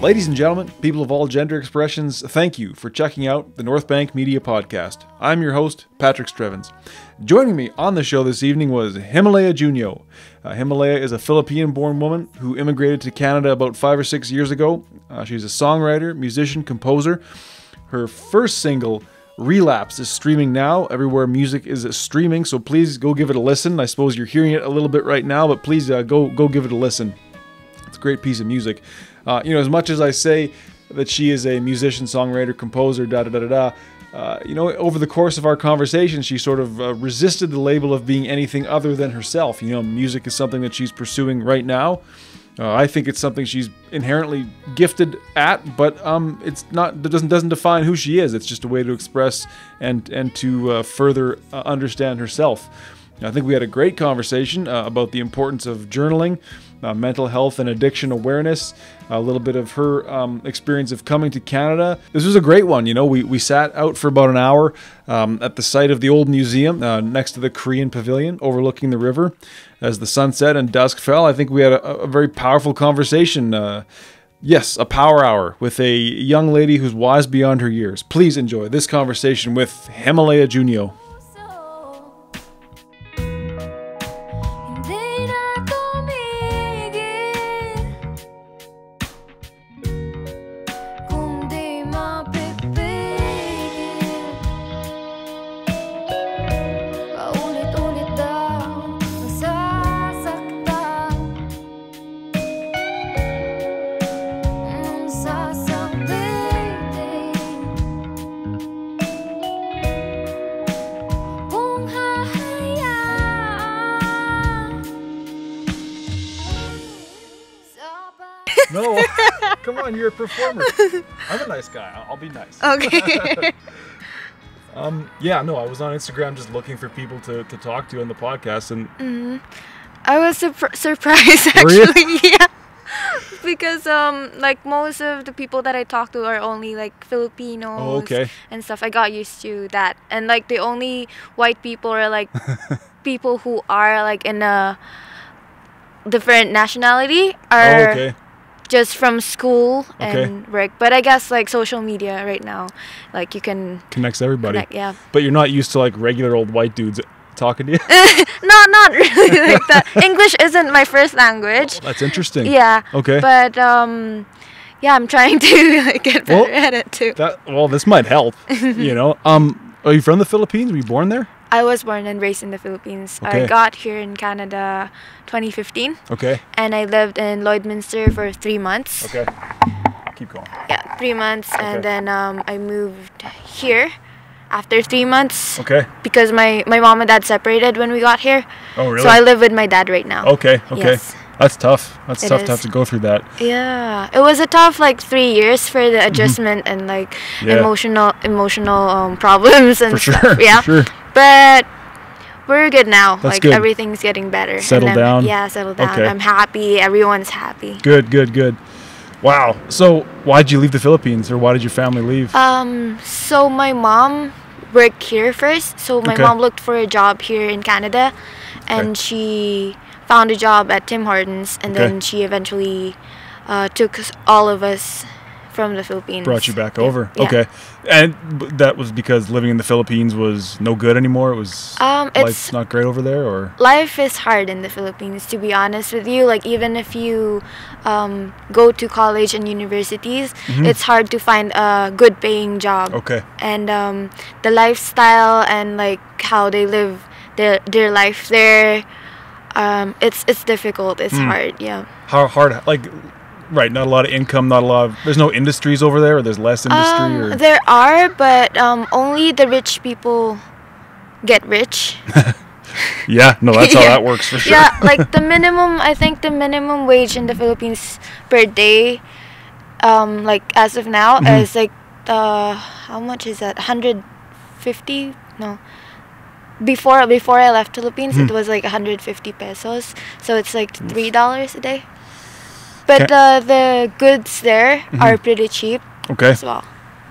Ladies and gentlemen, people of all gender expressions, thank you for checking out the North Bank Media Podcast. I'm your host, Patrick Strevens. Joining me on the show this evening was Himalaya Junio. Himalaya is a Philippine-born woman who immigrated to Canada about 5 or 6 years ago. She's a songwriter, musician, composer. Her first single, Relapse, is streaming now everywhere music is streaming, so please go give it a listen. I suppose you're hearing it a little bit right now, but please go give it a listen. It's a great piece of music. As much as I say that she is a musician, songwriter, composer, over the course of our conversation, she sort of resisted the label of being anything other than herself. Music is something that she's pursuing right now. I think it's something she's inherently gifted at, but it's not. It doesn't define who she is. It's just a way to express and to further understand herself. I think we had a great conversation about the importance of journaling, mental health and addiction awareness, a little bit of her experience of coming to Canada. This was a great one. We sat out for about an hour at the site of the old museum next to the Korean pavilion overlooking the river as the sunset and dusk fell. I think we had a very powerful conversation. Yes, a power hour with a young lady who's wise beyond her years. Please enjoy this conversation with Himalaya Junio. No, come on, you're a performer. I'm a nice guy. I'll be nice. Okay. I was on Instagram just looking for people to talk to on the podcast, and I was surprised actually. Yeah, because most of the people that I talk to are only like Filipinos and stuff. I got used to that, and the only white people are like people who are like in a different nationality are. Just from school and work. But I guess social media right now, you can... Connects everybody. Yeah. But you're not used to regular old white dudes talking to you? Not really like that. English isn't my first language. Oh, that's interesting. Yeah. Okay. But I'm trying to get better at it too. This might help. Are you from the Philippines? Were you born there? I was born and raised in the Philippines. Okay. I got here in Canada 2015. Okay. And I lived in Lloydminster for 3 months. Okay. Keep going. Yeah, 3 months. Okay. And then I moved here after 3 months. Okay. Because my mom and dad separated when we got here. Oh, really? So I live with my dad right now. Okay. Yes. That's tough. That's tough to have to go through that. Yeah. It was a tough 3 years for the adjustment and emotional problems and for stuff. Sure. Yeah. For sure. But we're good now. That's good. Everything's getting better. Settled down? Yeah, settled down. Okay. I'm happy. Everyone's happy. Good. Wow. So why did you leave the Philippines, or why did your family leave? So my mom worked here first. So my mom looked for a job here in Canada, and she found a job at Tim Hortons, and then she eventually took all of us from the Philippines. Brought you back over. Yeah. Okay. And that was because living in the Philippines was no good anymore? It was life's not great over there, or? Life is hard in the Philippines, to be honest with you. Even if you go to college and universities, it's hard to find a good paying job. Okay. And the lifestyle and how they live their life there, it's difficult. It's hard, yeah. How hard, right, not a lot of income, there's no industries over there, or there's less industry? Or? There are, but only the rich people get rich. Yeah, no, that's how that works for sure. Yeah, I think the minimum wage in the Philippines per day, as of now, is how much is that? 150? No. Before I left Philippines, it was 150 pesos. So it's $3 a day. But the goods there are pretty cheap as well.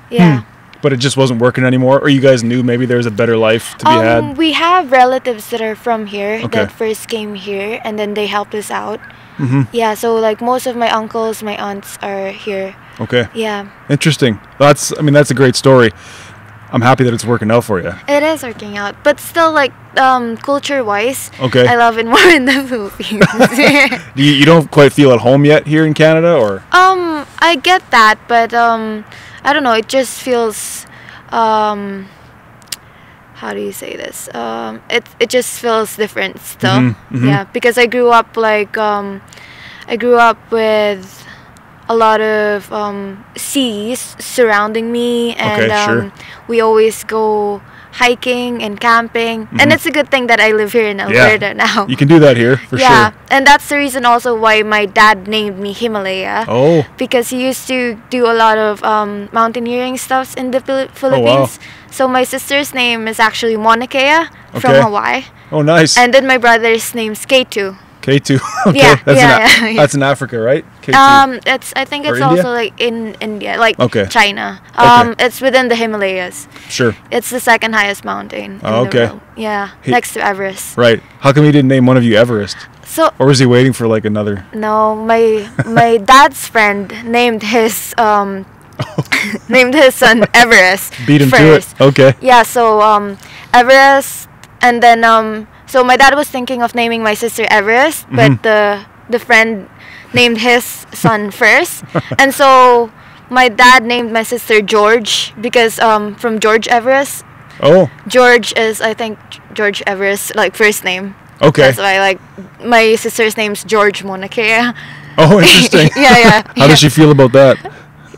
Yeah. But it just wasn't working anymore? Or you guys knew maybe there was a better life to be had? We have relatives that are from here Okay. that first came here, and then they helped us out. Mm-hmm. Yeah, so like most of my uncles, my aunts are here. Okay. Yeah. Interesting. That's a great story. I'm happy that it's working out for you. It is working out, but still, like, culture-wise, Okay. I love it more in the Philippines. You don't quite feel at home yet here in Canada, or? I get that, but I don't know. It just feels, how do you say this? It just feels different still. Mm-hmm, mm-hmm. Yeah, because I grew up with a lot of seas surrounding me, and Okay, sure. we always go hiking and camping, and it's a good thing that I live here in Alberta now. You can do that here, for Yeah, sure. and that's the reason also why my dad named me Himalaya. Oh, Because he used to do a lot of mountaineering stuffs in the Philippines. So my sister's name is actually Monakea from Okay. Hawaii. oh, nice. And then my brother's name's K2. K2. Okay, Yeah, yeah. that's in Africa, right? K2. I think Or it's India? also like in India, like Okay. China. Okay. It's within the Himalayas. Sure. It's the second highest mountain. Oh, in okay. the world. Yeah, He- next to Everest. Right. How come he didn't name one of you Everest? So Or was he waiting for like another? no, my dad's friend named his named his son Everest. Beat him first. to it. Okay. Yeah, so Everest, and then so my dad was thinking of naming my sister Everest, but the friend named his son first, and so my dad named my sister George because from George Everest. Oh, George is, I think, George Everest like first name. okay. That's why, like, my sister's name's George Monakea. Oh, interesting. Yeah. How does she feel about that?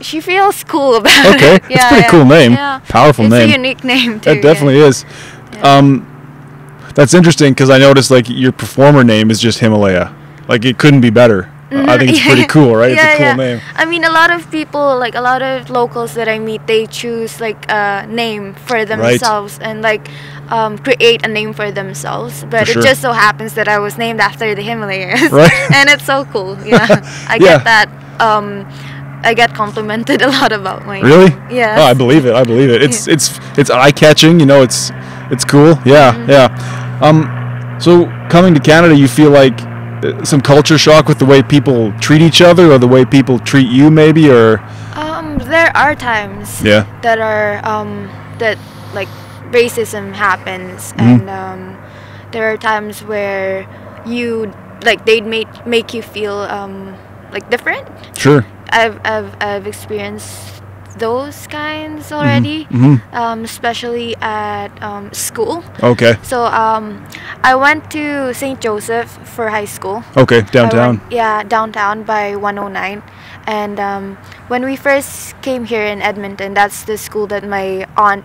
She feels cool about Okay, it. it's a pretty cool name. Yeah. Powerful It's name. a unique name too. That definitely is. That's interesting because I noticed like your performer name is just Himalaya. Like it couldn't be better. I think it's pretty cool, right? It's a cool name. I mean, a lot of people, like a lot of locals that I meet, they choose like a name for themselves and like create a name for themselves. But For sure. it just so happens that I was named after the Himalayas, Right. and it's so cool. Yeah, I Yeah. get that. I get complimented a lot about my Really? name. Yeah. Oh, I believe it. It's eye catching. You know, it's cool. Yeah, yeah. So coming to Canada, you feel like some culture shock with the way people treat each other, or the way people treat you, maybe, or There are times yeah. that are that like racism happens, and there are times where you like they'd make you feel like different. Sure. I've experienced those kinds already, especially at school. Okay. So I went to St. Joseph for high school. Okay. Downtown. Downtown by 109. And when we first came here in Edmonton, that's the school that my aunt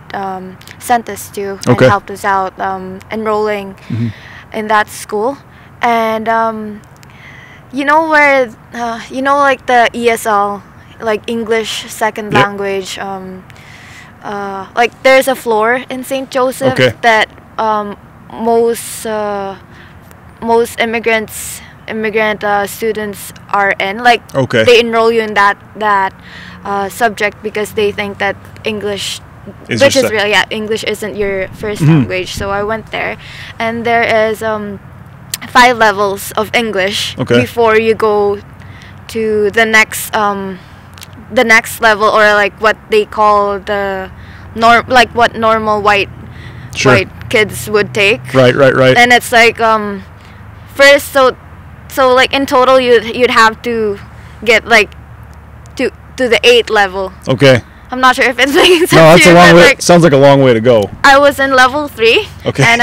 sent us to and Okay. helped us out enrolling in that school. And you know where, like the ESL, like English second Yep. language, like there's a floor in St. Joseph Okay. that most immigrant students are in. Like Okay. they enroll you in that subject because they think that English, Is which your is sec- really English isn't your first language. So I went there, and there is 5 levels of English Okay. before you go to the next level, or like what they call the like what normal white kids would take. Right. And it's like first, so like in total you'd have to get like to the 8th level. Okay. I'm not sure if it's making sense. No, that's to a you, long but, way. like, Sounds like a long way to go. I was in level 3. Okay. And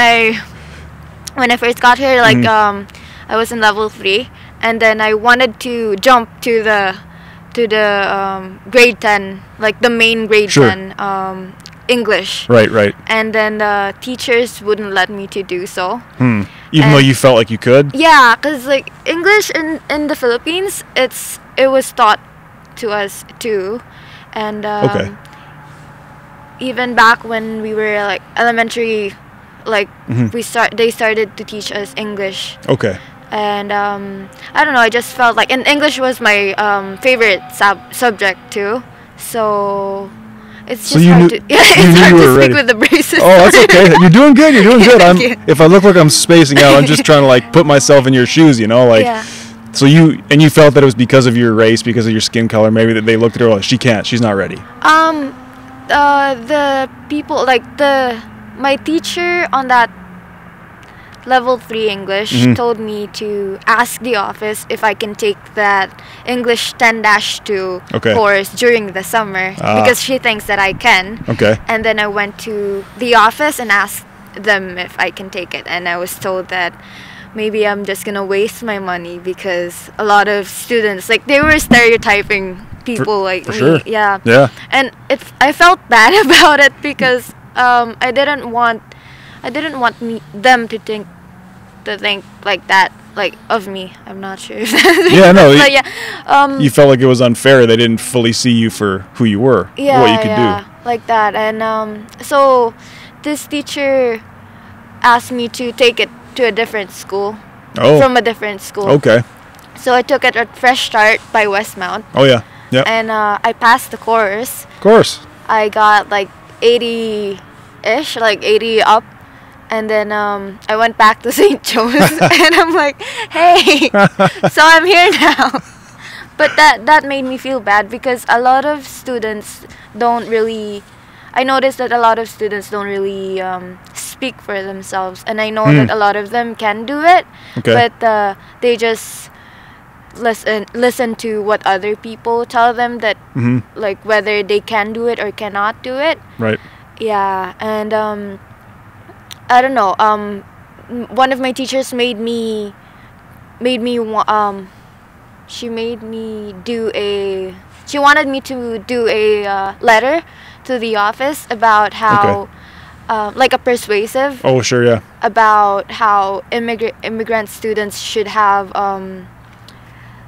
when I first got here, like I was in level 3, and then I wanted to jump to the grade 10, like the main grade Sure. 10 English. Right. And then the teachers wouldn't let me to do so. Even though you felt like you could. Yeah, because like English in the Philippines, it was taught to us too, and Okay. even back when we were like elementary, like they started to teach us English, Okay. and I don't know, I just felt like, and English was my favorite subject too, so It's So just you hard knew, to it's hard you to were speak ready. with the braces. Oh, that's okay. You're doing good. You're doing good. Thank you. If I look like I'm spacing out, I'm just trying to like put myself in your shoes, you know, like. Yeah. So you felt that it was because of your race, because of your skin color, maybe that they looked at her like she can't, she's not ready. The people like my teacher on that level 3 English told me to ask the office if I can take that English 10-2 course during the summer because she thinks that I can. Okay. And then I went to the office and asked them if I can take it, and I was told that maybe I'm just gonna waste my money because a lot of students, like, they were stereotyping people like for me. sure. Yeah. And I felt bad about it because I didn't want them to think like that, like, of me. I'm not sure if that's Yeah, no. but yeah. You felt like it was unfair. They didn't fully see you for who you were, what you could do. Like that. And so this teacher asked me to take it to a different school. From a different school. Okay. So I took it at Fresh Start by Westmount. Oh yeah. Yeah. And I passed the course. Of course. I got like 80-ish, like 80 up. And then I went back to St. Joe's and I'm like, hey, so I'm here now. But that made me feel bad because a lot of students don't really, I noticed that a lot of students don't really speak for themselves. And I know that a lot of them can do it, but they just listen to what other people tell them that, like, whether they can do it or cannot do it. Right. Yeah, and I don't know. One of my teachers she made me she wanted me to do a letter to the office about how, like a persuasive. Oh, sure, yeah. About how immigrant students should have,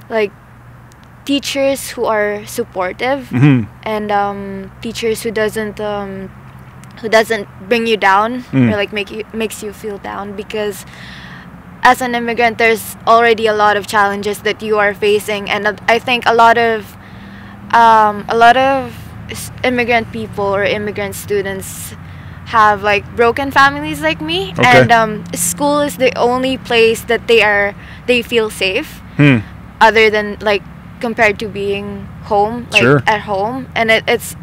like, teachers who are supportive and teachers who doesn't bring you down or like makes you feel down, because as an immigrant there's already a lot of challenges that you are facing, and I think a lot of immigrant people or immigrant students have like broken families like me, and school is the only place that they feel safe, other than, like, compared to being home, like at home, and it's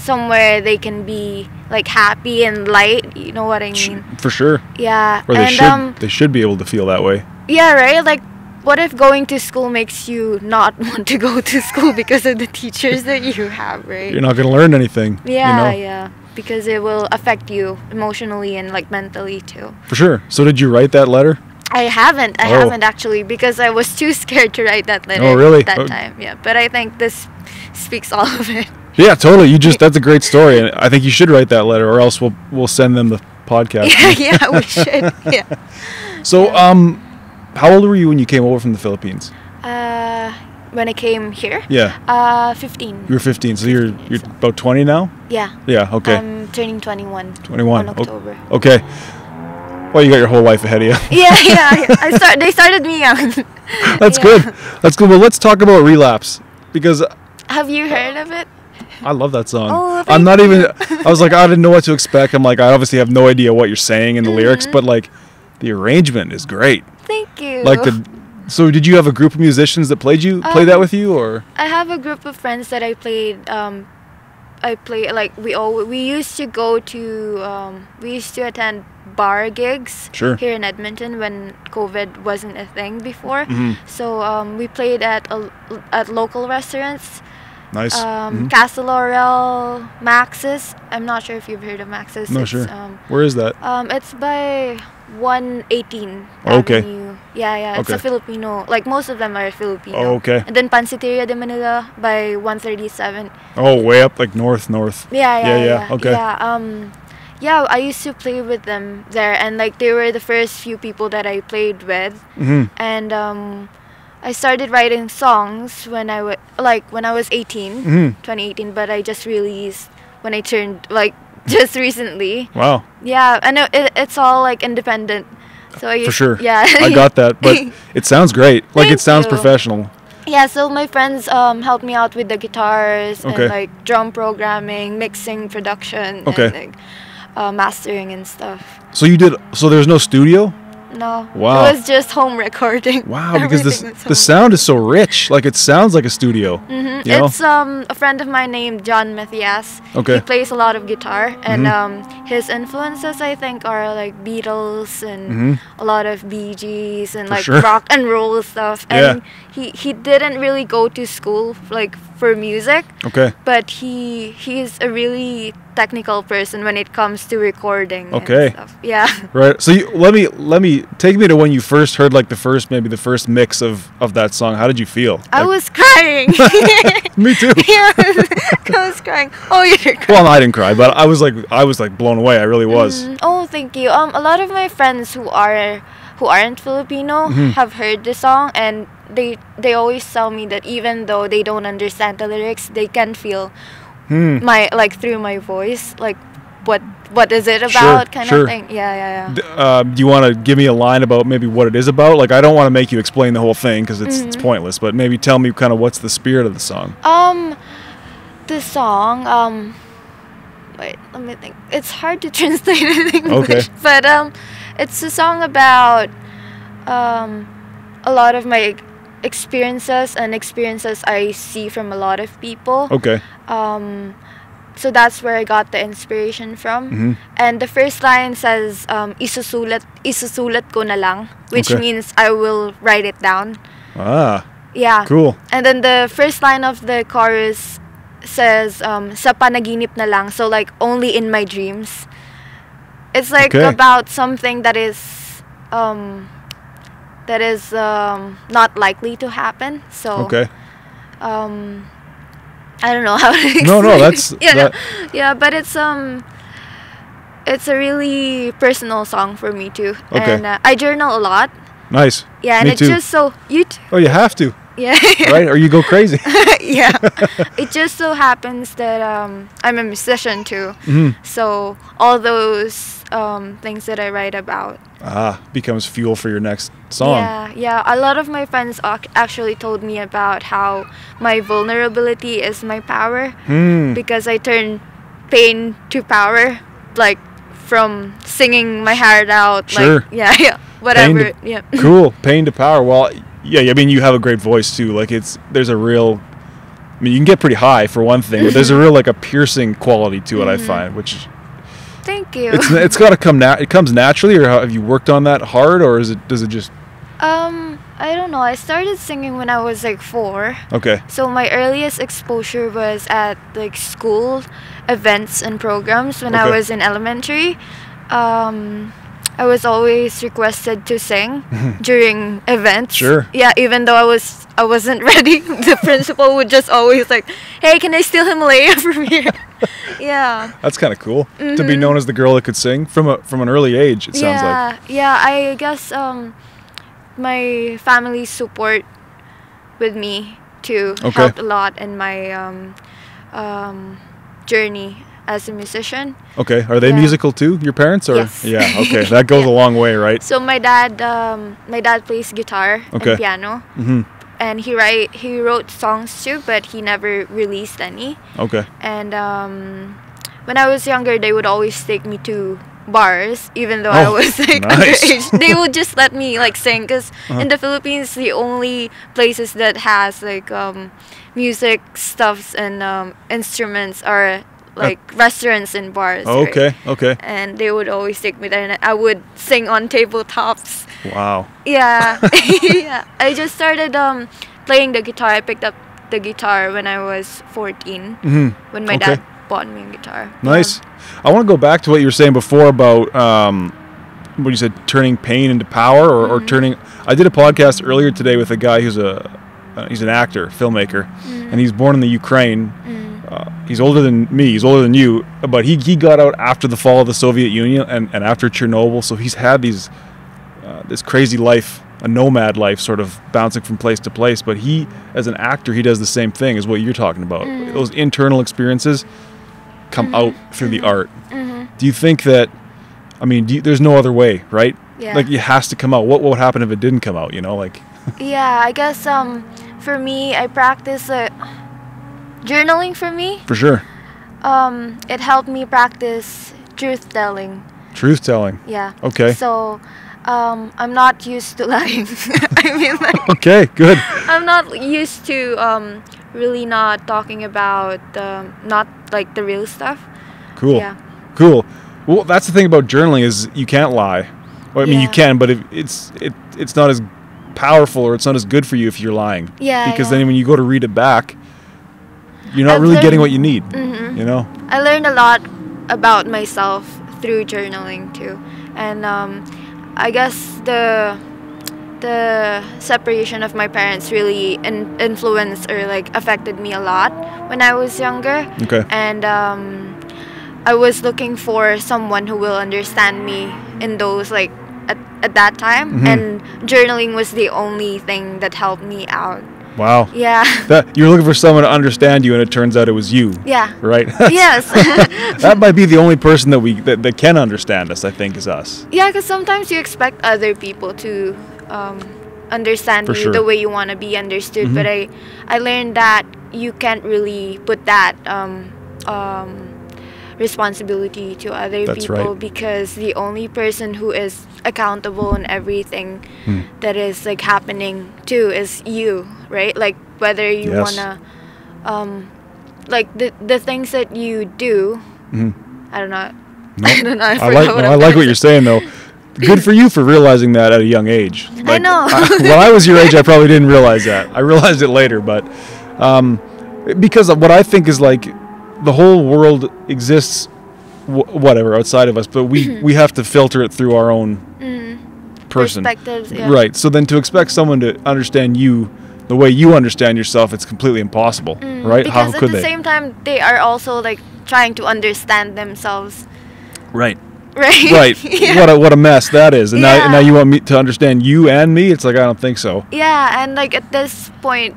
somewhere they can be, like, happy and light, you know what I mean? For sure. Yeah. Or they should be able to feel that way. Yeah, right? Like, what if going to school makes you not want to go to school because of the teachers that you have, right? You're not going to learn anything. Yeah, you know? yeah. Because it will affect you emotionally and, like, mentally too. For sure. So did you write that letter? I haven't actually, because I was too scared to write that letter. Oh, really? At that time, yeah. But I think this speaks all of it. Yeah, totally. That's a great story, and I think you should write that letter, or else we'll send them the podcast. Yeah, we should. Yeah. So, how old were you when you came over from the Philippines? When I came here? Yeah. 15. You were 15, so you're about 20 now? Yeah. Yeah, okay. I'm turning 21. 21. On October. Okay. Well, you got your whole life ahead of you. Yeah. They started me young. That's good. That's good. Well, let's talk about Relapse, because... Have you heard of it? I love that song. Oh, I was like, I didn't know what to expect. I'm like, I obviously have no idea what you're saying in the lyrics, but, like, the arrangement is great. Thank you. Like, so did you have a group of musicians that play that with you, or? I have a group of friends that I played, like, we used to go to, we used to attend bar gigs here in Edmonton when COVID wasn't a thing before. So we played at local restaurants. Nice. Castle Laurel, Max's. I'm not sure if you've heard of Max's. No, sure. Where is that? It's by 118 Okay. Avenue. Yeah. It's a Filipino. Like, most of them are Filipino. Oh, okay. And then Pansiteria de Manila by 137. Oh, way up, like north. Yeah. Okay. Yeah, I used to play with them there, and, like, they were the first few people that I played with. And I started writing songs when I was 18, 2018, but I just released when I turned, like, just recently. Wow. Yeah, I know it's all, like, independent. So for sure. Yeah. I got that, but it sounds great. Like, it sounds professional. Yeah, so my friends helped me out with the guitars and like drum programming, mixing, production, and like mastering and stuff. So you did. So there's no studio? No. Wow. It was just home recording. Wow, because the sound is so rich. Like it sounds like a studio. Mm-hmm. It's a friend of mine named John Mathias. Okay. He plays a lot of guitar, and his influences I think are like Beatles and a lot of Bee Gees and like rock and roll stuff. And he didn't really go to school like for music. Okay. But he's a really technical person when it comes to recording. Okay. And stuff. Yeah. Right. So let me take me to when you first heard like the first mix of that song. How did you feel? I was crying. Me too. Yeah, I was crying. Oh, you didn't cry. Well, I didn't cry, but I was like blown away. I really was. Oh, thank you. A lot of my friends who aren't Filipino have heard the song, and they always tell me that even though they don't understand the lyrics, they can feel my like through my voice, like what is it about, kind of thing. Yeah. Do you want to give me a line about maybe what it is about? Like, I don't want to make you explain the whole thing because it's pointless, but maybe tell me kind of what's the spirit of the song. The song, wait, let me think. It's hard to translate in English, but it's a song about a lot of my experiences I see from a lot of people. Okay. So that's where I got the inspiration from. And the first line says, isusulat ko na lang, which means I will write it down. Ah. Yeah. Cool. And then the first line of the chorus says, sa panaginip na lang, so like only in my dreams. It's like about something that is not likely to happen. So I don't know how to explain. No, that's but it's a really personal song for me too. And I journal a lot. Nice. Yeah, and me it's too. just so you Oh, you have to. Yeah. Right, or you go crazy. Yeah. It just so happens that I'm a musician too. So all those things that I write about becomes fuel for your next song. Yeah. A lot of my friends actually told me about how my vulnerability is my power, because I turn pain to power, like from singing my heart out. Like, whatever. Cool. Pain to power. Well, yeah. I mean, you have a great voice too. Like there's a real. I mean, you can get pretty high for one thing, but there's a real like a piercing quality to it. I find, which. Thank you. It's got to come. It comes naturally, or have you worked on that hard, or does it just? I don't know. I started singing when I was like 4. Okay. So my earliest exposure was at like school events and programs when I was in elementary. I was always requested to sing during events. Sure. Yeah, even though I wasn't ready, the principal would just always like, "Hey, can I steal Himalaya from here?" Yeah. That's kind of cool to be known as the girl that could sing from an early age. It sounds like. Yeah. I guess my family's support with me too helped a lot in my journey as a musician. Okay. Are they musical too, your parents? Or? Yes. Yeah, okay. That goes a long way, right? So my dad plays guitar and piano. And he wrote songs too, but he never released any. Okay. And when I was younger, they would always take me to bars, even though I was like underage. They would just let me like sing, because in the Philippines, the only places that has like music stuffs and instruments are like restaurants and bars. Okay. And they would always take me there, and I would sing on tabletops. Wow. Yeah. Yeah. I just started playing the guitar. I picked up the guitar when I was 14, when my dad bought me a guitar. Nice. I want to go back to what you were saying before about what you said, turning pain into power, or turning. I did a podcast earlier today with a guy who's he's an actor, filmmaker, and he's born in the Ukraine. He's older than me. He's older than you, but he got out after the fall of the Soviet Union and after Chernobyl. So he's had this crazy life, a nomad life, sort of bouncing from place to place. But he, as an actor, he does the same thing as what you're talking about. Those internal experiences come out through the art. Do you think that? I mean, there's no other way, right? Yeah. Like it has to come out. What would happen if it didn't come out? You know, like. Yeah, I guess for me, I practice journaling for me. For sure. It helped me practice truth telling. Truth telling. Yeah. Okay. So, I'm not used to lying. I mean, like. Okay, good. I'm not used to really not talking about not like the real stuff. Cool. Yeah. Cool. Well, that's the thing about journaling is you can't lie. Well, I mean, you can, but it's not as powerful or it's not as good for you if you're lying. Yeah. Because then when you go to read it back, you're not really getting what you need. Mm-hmm. You know. I learned a lot about myself through journaling too, and I guess the separation of my parents really influenced or like affected me a lot when I was younger. Okay. And I was looking for someone who will understand me in those like at that time, Mm-hmm. and journaling was the only thing that helped me out. Wow. Yeah. You're looking for someone to understand you, and it turns out it was you. Yeah. Right. Yes. That might be the only person that can understand us. I think is us. Yeah, because sometimes you expect other people to understand you the way you want to be understood. Mm-hmm. But I learned that you can't really put that responsibility to other people, because the only person who is accountable in everything that is like happening too is you, right? Like whether you wanna like the things that you do. I don't know. Nope. I don't know. I like what you're saying though. Good for you for realizing that at a young age. Like, I know. When I was your age, I probably didn't realize that. I realized it later, but because of what I think is like the whole world exists, whatever outside of us, but we have to filter it through our own person. Perspectives, yeah. Right. So then to expect someone to understand you the way you understand yourself, it's completely impossible, right? Because How could they? At the same time, they are also like trying to understand themselves. Right. Right. Right. Yeah. What a mess that is. And now you want me to understand you and me? It's like I don't think so. Yeah, and like at this point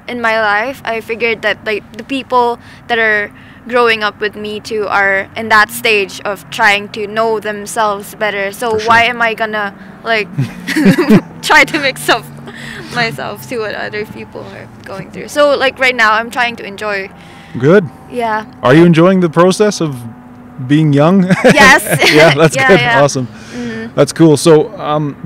in my life, I figured that like the people that are growing up with me too are in that stage of trying to know themselves better. So why am I gonna like try to mix up myself to what other people are going through? So like right now, I'm trying to enjoy. Good. Yeah. Are you enjoying the process of being young? Yes. Yeah, that's good. Yeah. Awesome. That's cool. So,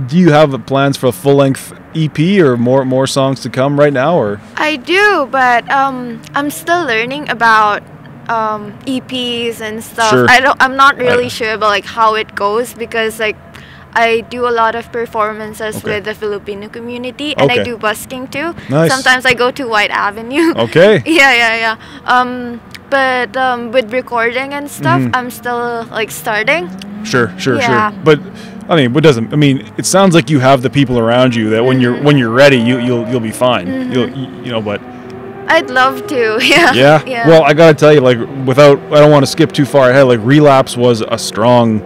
do you have plans for a full-length EP or more songs to come right now, or? I do, but I'm still learning about EPs and stuff. Sure. I'm not really sure about like how it goes, because like I do a lot of performances with the Filipino community, and I do busking too. Nice. Sometimes I go to White Avenue. Okay. Yeah. But with recording and stuff, I'm still like starting. Sure. Yeah. But I mean, it sounds like you have the people around you that when you're ready, you'll be fine. But I'd love to. Yeah. Yeah. Well, I gotta tell you, like, I don't want to skip too far ahead. Like, Relapse was a strong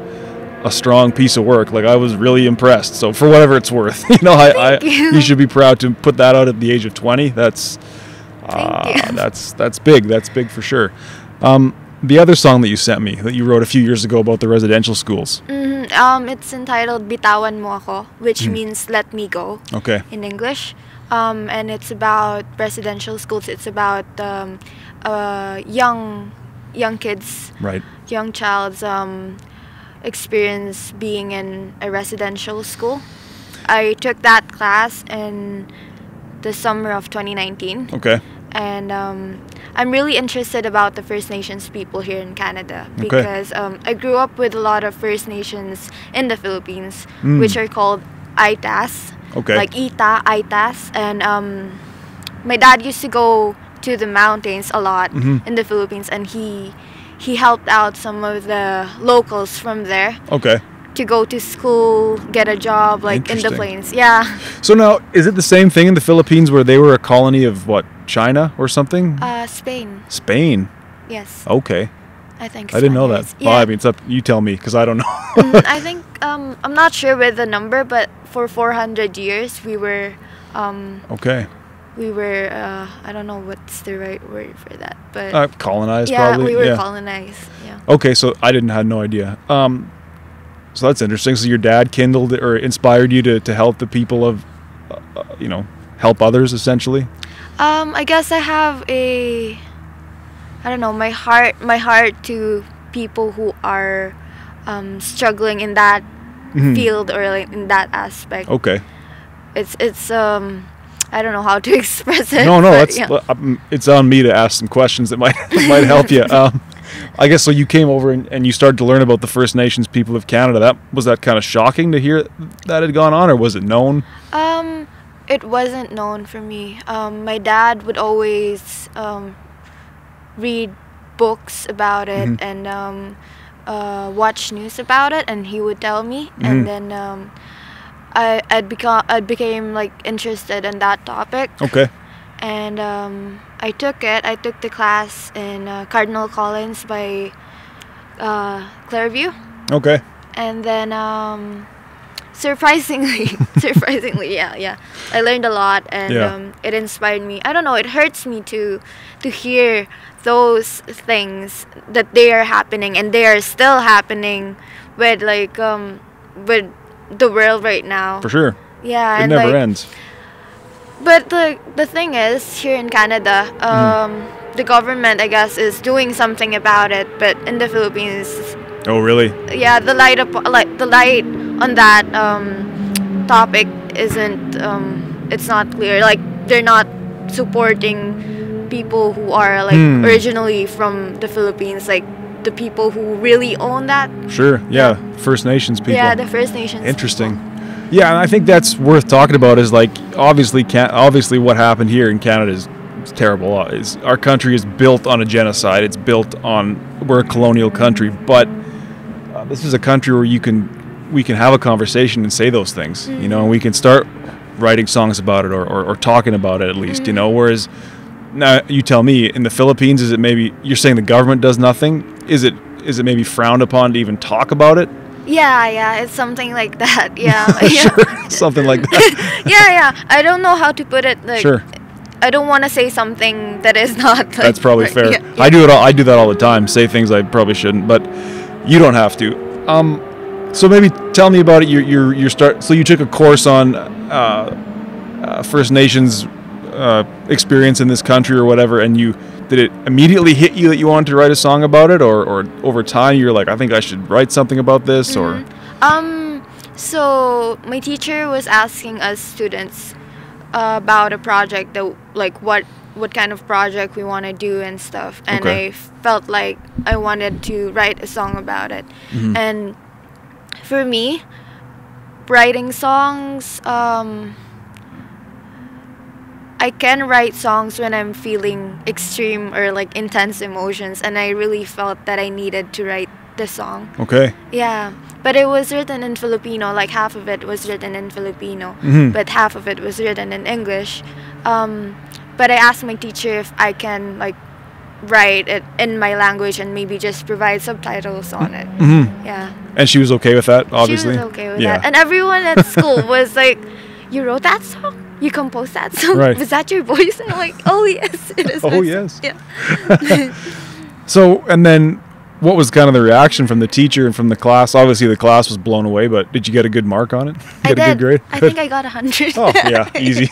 piece of work. Like, I was really impressed. So for whatever it's worth, you should be proud to put that out at the age of 20. That's big. That's big for sure. The other song that you sent me that you wrote a few years ago about the residential schools. It's entitled Bitawan Mo Ako, which means let me go. Okay. In English. And it's about residential schools. It's about young kids, right? Young child's experience being in a residential school. I took that class in the summer of 2019. Okay. And I'm really interested about the First Nations people here in Canada, because I grew up with a lot of First Nations in the Philippines, which are called Aitas. Okay. Like Ita, Aitas. And my dad used to go to the mountains a lot in the Philippines, and he helped out some of the locals from there. Okay. To go to school, get a job, like in the plains. Yeah. So now, is it the same thing in the Philippines where they were a colony of what, China or something? Spain. Spain? Yes. Okay. I think I didn't know that. Yeah. Well, I mean, it's up. You tell me, because I don't know. I think I'm not sure with the number, but for 400 years we were. Okay. We were. I don't know what's the right word for that, but. Colonized. Yeah, probably. we were colonized. Yeah. Okay, so I had no idea. So that's interesting. So your dad kindled or inspired you to help the people of, help others essentially. I guess I have I don't know, my heart to people who are struggling in that field or like in that aspect. Okay. It's I don't know how to express it. No, it's on me to ask some questions that might help you. I guess so. You came over and you started to learn about the First Nations people of Canada. Was that kind of shocking to hear that had gone on, or was it known? It wasn't known for me. My dad would always read books about it and watch news about it, and he would tell me, and then I became like interested in that topic. Okay. And I took the class in Cardinal Collins by Clairview. Okay. And then surprisingly, yeah, I learned a lot, and it inspired me. I don't know, it hurts me to hear those things that they are happening, and they are still happening with like with the world right now. For sure. Yeah, it never ends. But the thing is, here in Canada, the government, I guess, is doing something about it. But in the Philippines, oh really? Yeah, the light on that topic isn't. It's not clear. Like they're not supporting people who are like originally from the Philippines, like the people who really own that. Sure. Yeah. First Nations people. Yeah, the First Nations. Interesting. People. Yeah, and I think that's worth talking about. Is like obviously what happened here in Canada is terrible. Our country is built on a genocide. It's built on, we're a colonial country, but this is a country where we can have a conversation and say those things, you know, and we can start writing songs about it or talking about it at least, you know. Whereas now you tell me, in the Philippines, is it maybe you're saying the government does nothing? Is it maybe frowned upon to even talk about it? Yeah, it's something like that. Yeah, sure, something like that. yeah. I don't know how to put it. Like, sure. I don't want to say something that is not. Like, that's probably fair. Yeah. I do that all the time. Say things I probably shouldn't, but you don't have to. So maybe tell me about it. Your start. So you took a course on First Nations experience in this country or whatever, and did it immediately hit you that you wanted to write a song about it, or over time you're like, I think I should write something about this, or? So my teacher was asking us students about a project that, like, what kind of project we want to do and stuff, and I felt like I wanted to write a song about it. And for me, writing songs, I can write songs when I'm feeling extreme or like intense emotions, and I really felt that I needed to write the song. Okay. Yeah, but it was written in Filipino, like half of it was written in Filipino, but half of it was written in English. But I asked my teacher if I can like write it in my language and maybe just provide subtitles on it. Yeah. And she was okay with that, obviously? She was okay with that. And everyone at school was like, you wrote that song? You composed that song? Right. Was that your voice? And I'm like, oh yes, it is. Oh yes. Yeah. So, and then what was kind of the reaction from the teacher and from the class? Obviously the class was blown away, but did you get a good mark on it? I did. A good grade? I think I got 100. Oh yeah, easy.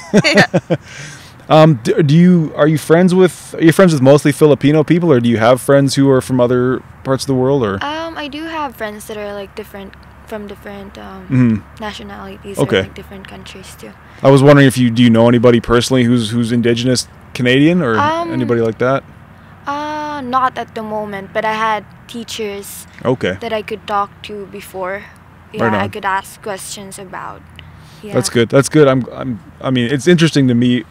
Are you friends with mostly Filipino people, or do you have friends who are from other parts of the world, or? I do have friends that are like from different nationalities, or like different countries too. I was wondering if do you know anybody personally who's Indigenous Canadian, or anybody like that? Not at the moment, but I had teachers that I could talk to before. Yeah, right, I could ask questions about. Yeah. That's good. I mean, it's interesting to me.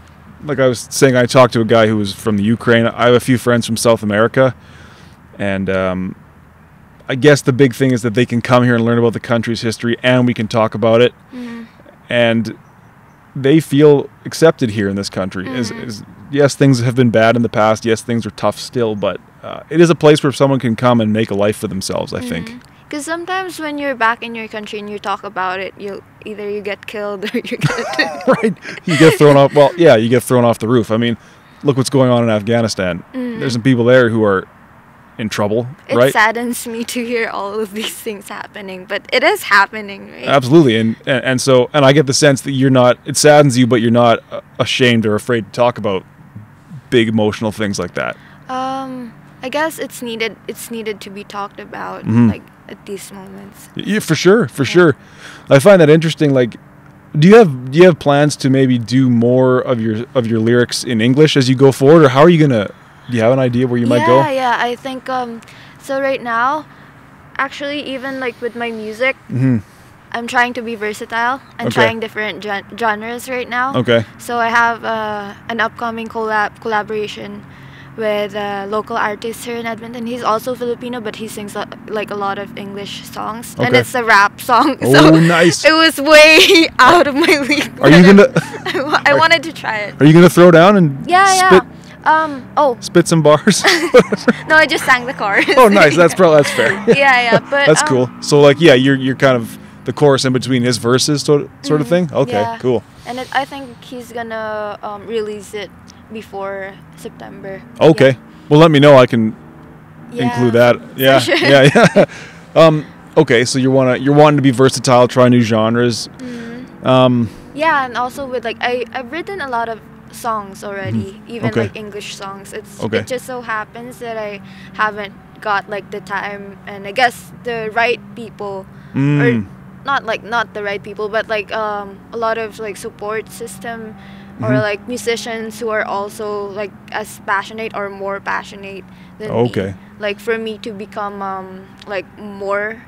Like I was saying, I talked to a guy who was from the Ukraine. I have a few friends from South America, and I guess the big thing is that they can come here and learn about the country's history, and we can talk about it, and they feel accepted here in this country. Yes, things have been bad in the past. Yes, things are tough still, but it is a place where someone can come and make a life for themselves, I think. Because sometimes when you're back in your country and you talk about it, you get killed or you get right. You get thrown off. Well, yeah, you get thrown off the roof. I mean, look what's going on in Afghanistan. There's some people there who are in trouble. Right? It saddens me to hear all of these things happening, but it is happening, right? Absolutely, and so I get the sense that you're not. It saddens you, but you're not ashamed or afraid to talk about big emotional things like that? I guess it's needed to be talked about, like at these moments. Yeah, for sure. I find that interesting. Like, do you have plans to maybe do more of your lyrics in English as you go forward, or how are you gonna? Do you have an idea where you might go? Yeah. I think so right now, actually, even like with my music, I'm trying to be versatile and trying different genres right now. Okay. So I have an upcoming collaboration with a local artist here in Edmonton. He's also Filipino, but he sings like a lot of English songs, and it's a rap song. Oh, so nice! It was way out of my league. Are you gonna? I wanted to try it. Are you gonna throw down and spit? Spit some bars? No, I just sang the chorus. Oh, nice. That's fair. Yeah, but that's cool. So like, yeah, you're kind of the chorus in between his verses, sort of thing. Okay, cool. And I think he's gonna release it before September. Okay. Well, let me know. I can include that. Yeah. Sure. Yeah. Okay. So you're wanting to be versatile, try new genres. Yeah, and also with like I've written a lot of songs already, even like English songs. It just so happens that I haven't got like the time and I guess the right people, or not the right people, but like a lot of like support system. Or like musicians who are also like as passionate or more passionate than me. Like for me to become like more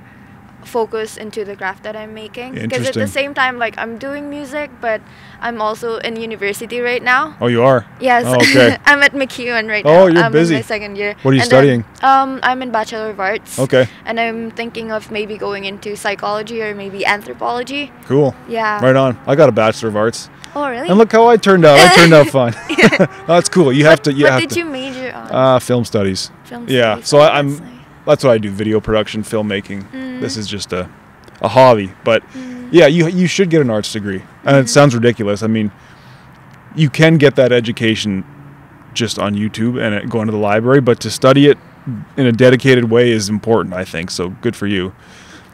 focused into the craft that I'm making. Because at the same time, like I'm doing music, but I'm also in university right now. Oh, you are? Yes. Oh, okay. I'm at MacEwan right now. Oh, you're busy. I'm in my second year. What are you studying? I'm in Bachelor of Arts. Okay. And I'm thinking of maybe going into psychology or maybe anthropology. Cool. Yeah. Right on. I got a Bachelor of Arts. Oh, really? And look how I turned out. I turned out fine. That's cool. What did you major on? Film studies. Film yeah. studies. So that's what I do. Video production, filmmaking. This is just a hobby. But yeah, you should get an arts degree. And it sounds ridiculous. I mean, you can get that education just on YouTube and going to the library, but to study it in a dedicated way is important, I think. So good for you.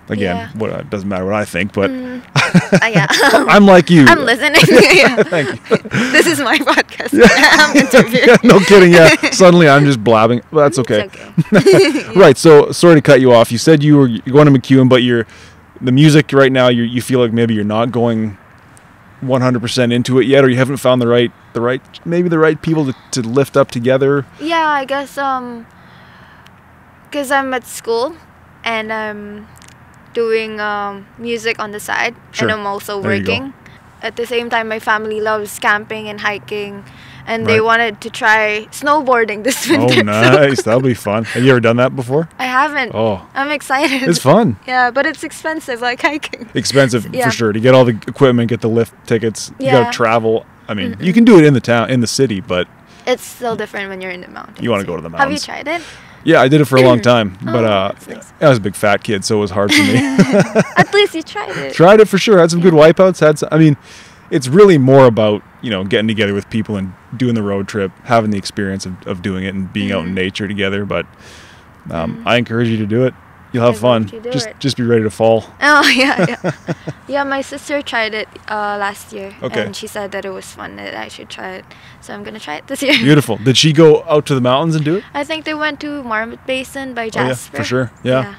Again, it doesn't matter what I think, but I'm like you. I'm listening. Thank you. This is my podcast. I'm interviewing. No kidding. Yeah. Suddenly I'm just blabbing. But that's okay. It's okay. Right. So sorry to cut you off. You said you're going to MacEwan, but the music right now. You feel like maybe you're not going 100% into it yet, or you haven't found the right people to lift up together. Yeah, I guess because I'm at school and I'm doing music on the side, and I'm also working. At the same time, my family loves camping and hiking, and they wanted to try snowboarding this winter. Oh, nice. That'll be fun. Have you ever done that before? I haven't. Oh. I'm excited. It's fun. Yeah, but it's expensive, like hiking. Expensive, for sure. To get all the equipment, get the lift tickets, you got to travel. I mean, you can do it in the city, but it's still different when you're in the mountains. You want to go to the mountains. Have you tried it? Yeah, I did it for a long time, but nice. I was a big fat kid, so it was hard for me. At least you tried it. Tried it for sure. Had some good wipeouts. I mean, it's really more about, getting together with people and doing the road trip, having the experience of doing it and being out in nature together. But I encourage you to do it. You'll have fun. Just be ready to fall. Oh, yeah. Yeah, my sister tried it last year. Okay. And she said that it was fun, that I should try it. So I'm going to try it this year. Beautiful. Did she go out to the mountains and do it? I think they went to Marmot Basin by Jasper. Oh, yeah, for sure. Yeah.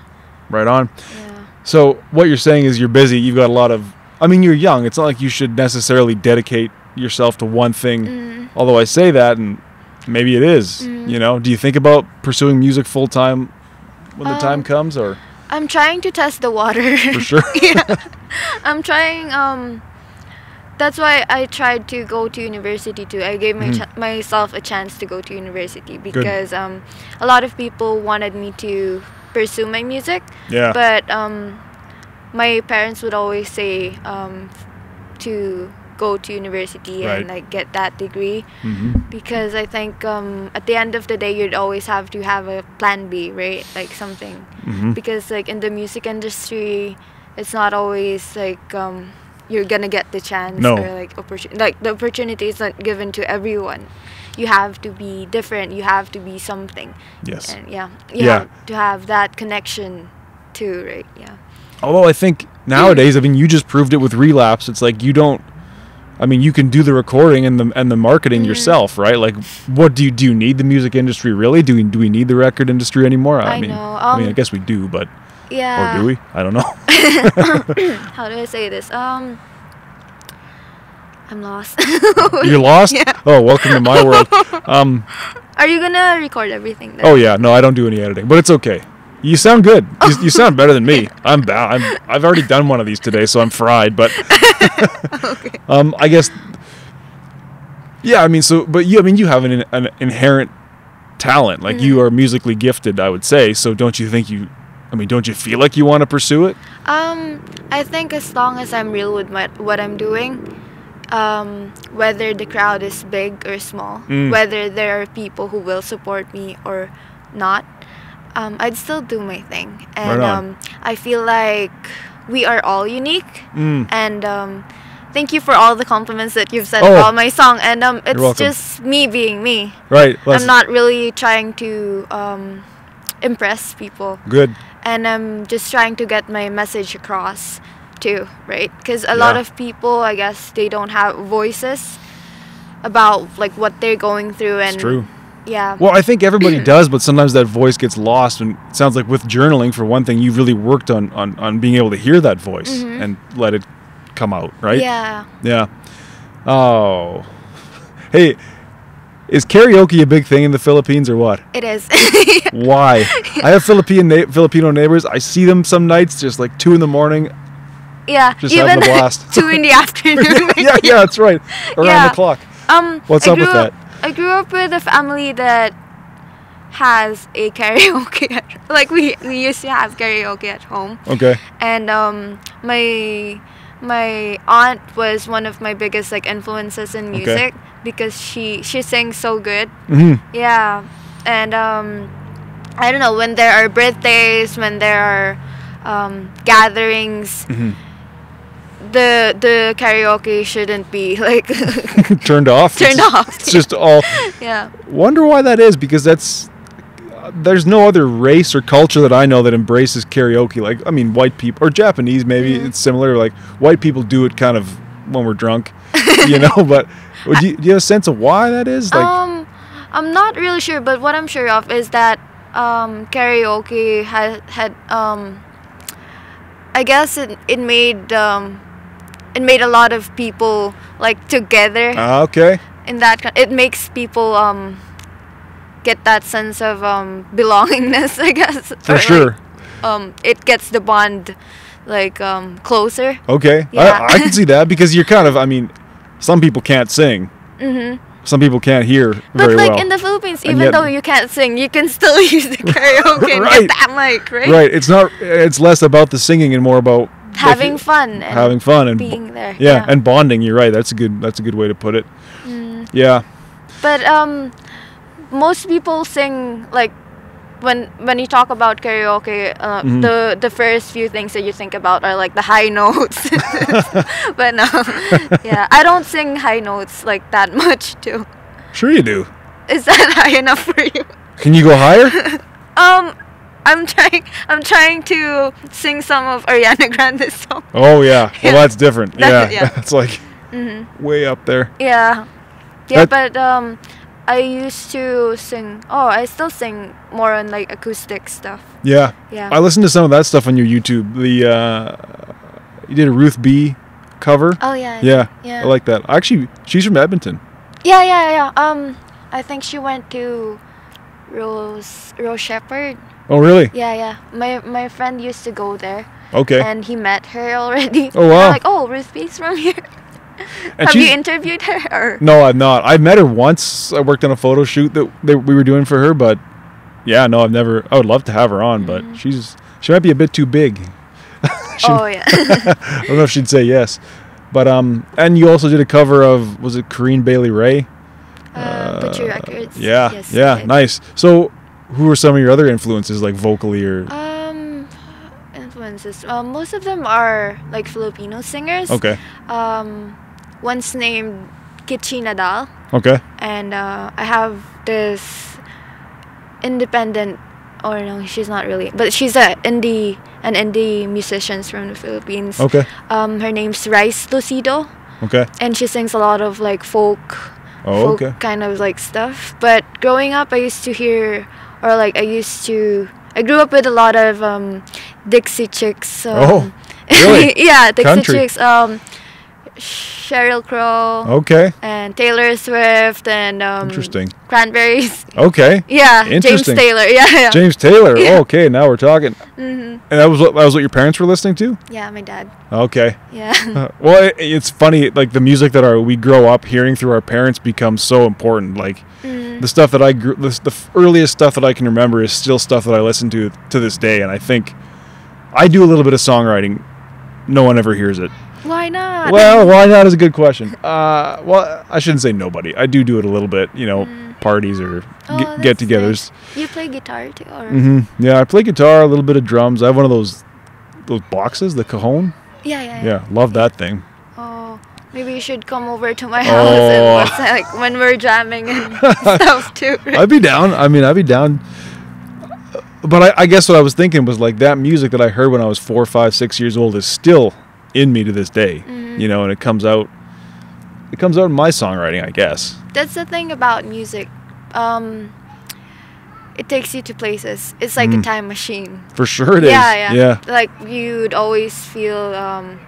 Right on. Yeah. So what you're saying is you're busy. You've got a lot of... I mean, you're young. It's not like you should necessarily dedicate yourself to one thing. Although I say that, and maybe it is. Do you think about pursuing music full-time when the time comes, or? I'm trying to test the water. For sure. Yeah. I'm trying, that's why I tried to go to university too. I gave myself a chance to go to university because a lot of people wanted me to pursue my music. Yeah. But my parents would always say to go to university and like get that degree because I think at the end of the day you'd always have to have a plan B, right? Like something because like in the music industry it's not always like you're gonna get the chance or like the opportunity is not given to everyone. You have to be different, you have to be something. Yes. And you have to have that connection too, right? Yeah. Although I think nowadays, I mean, you just proved it with Relapse. It's like you don't I mean, you can do the recording and the marketing yourself, right? Like, what do you need the music industry really? Do we need the record industry anymore? I mean, know. I guess we do, but yeah. Or do we? I don't know. How do I say this? I'm lost. You're lost? Yeah. Oh, welcome to my world. Are you gonna record everything then? Oh yeah, no, I don't do any editing, but it's okay. You sound good. You sound better than me. I'm bad. I've already done one of these today, so I'm fried. But Okay. I guess, yeah. I mean, but you have an inherent talent. Like you are musically gifted, I would say. So don't you think don't you feel like you want to pursue it? I think as long as I'm real with what I'm doing, whether the crowd is big or small, whether there are people who will support me or not, I'd still do my thing. And I feel like we are all unique. And thank you for all the compliments that you've said about my song. And it's just me being me. Right. I'm not really trying to impress people. Good. And I'm just trying to get my message across too, right? Because a lot of people, I guess, they don't have voices about like what they're going through. And it's true. Yeah. Well, I think everybody does, but sometimes that voice gets lost. And it sounds like with journaling, for one thing, you've really worked on being able to hear that voice and let it come out, right? Yeah. Yeah. Oh. Hey, is karaoke a big thing in the Philippines or what? It is. Why? I have Filipino neighbors. I see them some nights just like 2 a.m. Yeah. Just even having a blast. 2 p.m. yeah, that's right. Around the clock. What's up with that? I grew up with a family that has a karaoke. Like we used to have karaoke at home. Okay. And my aunt was one of my biggest like influences in music because she sings so good. Yeah. And I don't know, when there are birthdays, when there are gatherings, the karaoke shouldn't be like turned off. It's just all. Yeah. Wonder why that is, because there's no other race or culture that I know that embraces karaoke. Like, I mean, white people or Japanese, maybe it's similar. Like, white people do it kind of when we're drunk, But do you have a sense of why that is? Like, I'm not really sure, but what I'm sure of is that karaoke had I guess it made a lot of people like together. Okay. In that, it makes people get that sense of belongingness, I guess. For sure. Like, it gets the bond like closer. Okay. Yeah. I can see that, because you're kind of, I mean, some people can't sing. Some people can't hear very well. But like in the Philippines, even though you can't sing, you can still use the karaoke and Right. get that mic, right? Right. It's less about the singing and more about Having fun and being there. Yeah, and bonding. You're right. That's a good way to put it. Yeah. But most people sing like when you talk about karaoke, the first few things that you think about are like the high notes. But no, yeah, I don't sing high notes like that much too. Sure you do. Is that high enough for you? Can you go higher? I'm trying to sing some of Ariana Grande's song. Oh yeah. Well, that's different. Yeah. It's like way up there. Yeah. But I used to sing. Oh, I still sing more on like acoustic stuff. Yeah. Yeah. I listened to some of that stuff on your YouTube. You did a Ruth B cover. Oh yeah. Yeah. Yeah. I like that. Actually, she's from Edmonton. Yeah. I think she went to Rose Shepherd. Oh really? Yeah. My friend used to go there. Okay. And he met her already. Oh wow. I'm like, oh, Ruth B's from here. And Have you interviewed her? Or? No, I've not. I met her once. I worked on a photo shoot that we were doing for her, but yeah, no, I've never. I would love to have her on, but she might be a bit too big. Yeah. I don't know if she'd say yes, but and you also did a cover of, was it Corinne Bailey Rae? Butcher Records. Yeah, Yes, yeah, nice. So, who are some of your other influences, like vocally or? Influences. Most of them are like Filipino singers. Okay. One's named Kichi Nadal. Okay. And I have this independent, or no, she's not really, but she's an indie musician from the Philippines. Okay. Her name's Rice Lucido. Okay. And she sings a lot of like folk kind of like stuff. But growing up, I used to hear, or like I grew up with a lot of Dixie Chicks. Really? Yeah, Dixie Country. Chicks. Sheryl Crow. Okay. And Taylor Swift and Interesting. Cranberries. Okay. Yeah. Interesting. James Taylor. Yeah. James Taylor. Yeah. Okay, now we're talking. Mm-hmm. And that was what your parents were listening to? Yeah, my dad. Okay. Yeah. Well, it's funny. Like the music that we grow up hearing through our parents becomes so important. Like the stuff that the earliest stuff that I can remember is still stuff that I listen to this day. And I think I do a little bit of songwriting. No one ever hears it. Why not? Well, why not is a good question. Well, I shouldn't say nobody. I do it a little bit, parties or get-togethers. Nice. You play guitar too? Or? Mm-hmm. Yeah, I play guitar, a little bit of drums. I have one of those boxes, the cajon. Yeah. Love that thing. Oh, maybe you should come over to my house and like when we're jamming and stuff too. Right? I'd be down. I'd be down. But I guess what I was thinking was like that music that I heard when I was 4, 5, 6 years old is still in me to this day, and it comes out in my songwriting, I guess. That's the thing about music. It takes you to places. It's like a time machine. For sure it is. Yeah. Like you'd always feel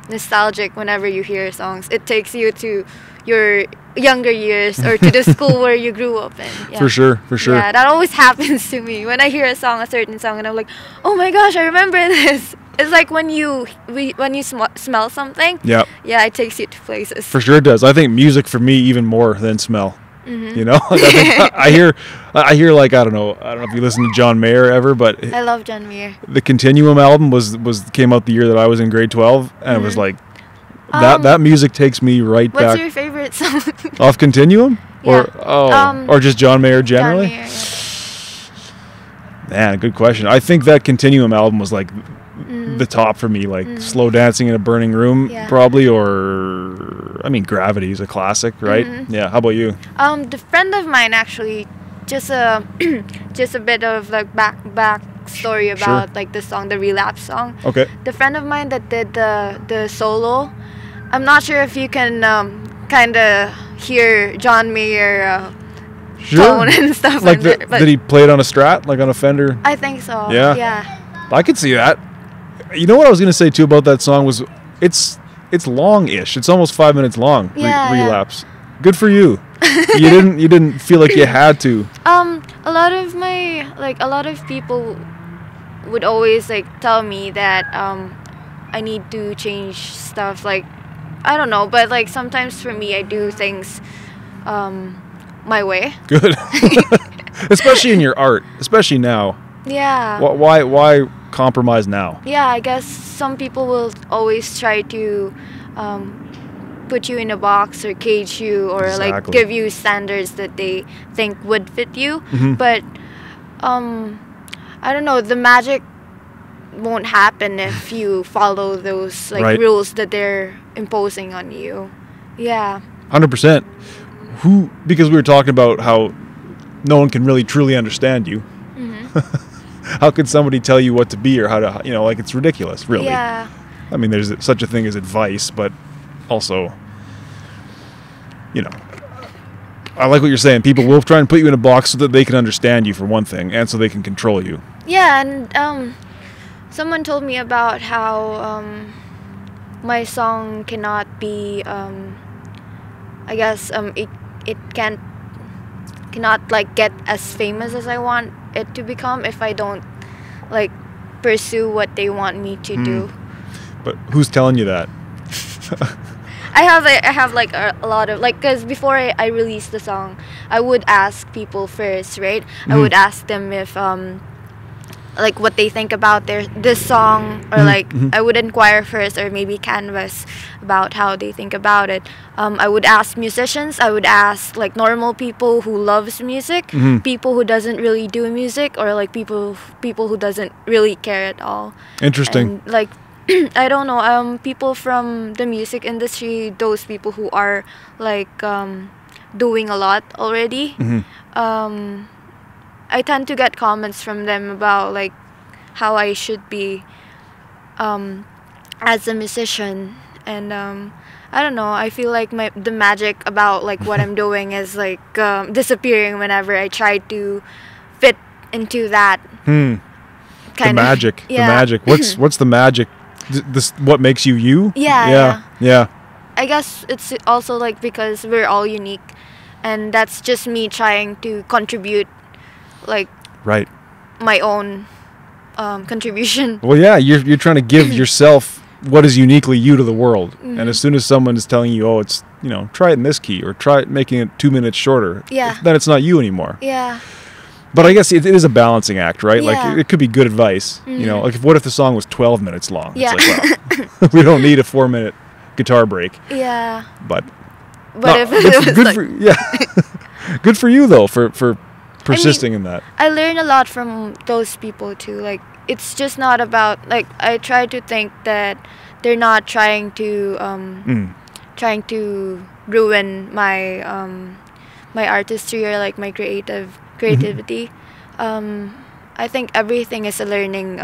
nostalgic whenever you hear songs. It takes you to your younger years or to the school where you grew up in. Yeah. For sure. Yeah, that always happens to me. When I hear a certain song, and I'm like, oh my gosh, I remember this. It's like when you smell something. Yeah. Yeah, it takes you to places. For sure it does. I think music for me even more than smell. I hear like I don't know if you listen to John Mayer ever, but I love John Mayer. The Continuum album came out the year that I was in grade 12, and it was like that music takes me right back. What's your favorite song? Off Continuum? Yeah. Or just John Mayer generally? John Mayer, yeah. Man, good question. I think that Continuum album was like the top for me, like Slow Dancing in a Burning Room, probably, or Gravity is a classic, right? Yeah. How about you? The friend of mine actually, just a bit of like back story about like the song, the Relapse song. Okay. The friend of mine that did the solo, I'm not sure if you can kind of hear John Mayer tone and stuff. Like did he play it on a Strat, like on a Fender? I think so. Yeah. Yeah. I could see that. You know what I was gonna say too about that song was it's long-ish. It's almost 5 minutes long. Relapse. Good for you. You didn't feel like you had to. A lot of people would always like tell me that I need to change stuff. Like I don't know, but like sometimes for me I do things my way. Good. Especially in your art, especially now. Yeah. Why compromise now? Yeah, I guess some people will always try to put you in a box or cage you or like give you standards that they think would fit you. But I don't know, the magic won't happen if you follow those like rules that they're imposing on you. Yeah. 100%. Because we were talking about how no one can really truly understand you. How could somebody tell you what to be or how to, like it's ridiculous, really. Yeah. There's such a thing as advice, but also, I like what you're saying. People will try and put you in a box so that they can understand you for one thing, and so they can control you. Yeah, and someone told me about how my song cannot be, I guess, it cannot like get as famous as I want it to become if I don't like pursue what they want me to do. But who's telling you that? I have like a lot of like, because before I released the song, I would ask people first, right? I would ask them if like what they think about this song, or like I would inquire first, or maybe canvas about how they think about it. I would ask musicians, I would ask like normal people who loves music, people who doesn't really do music, or like people who doesn't really care at all. Interesting. And, like I don't know, people from the music industry, those people who are like doing a lot already. I tend to get comments from them about like how I should be as a musician, and I don't know. I feel like the magic about like what I'm doing is like disappearing whenever I try to fit into that. The magic. Yeah. The magic. What's the magic? This what makes you you? Yeah. I guess it's also like because we're all unique, and that's just me trying to contribute, like my own contribution. Well, yeah, you're trying to give yourself what is uniquely you to the world, and as soon as someone is telling you, oh, it's try it in this key or try it making it 2 minutes shorter, then it's not you anymore. Yeah. But I guess it is a balancing act, right? Yeah. Like it could be good advice. Like what if the song was 12 minutes long? Yeah. It's like, well, we don't need a 4-minute guitar break. Yeah. But if it was good for you though for persisting in that. I learn a lot from those people too. Like it's just not about like I try to think that they're not trying to ruin my my artistry or like my creativity. I think everything is a learning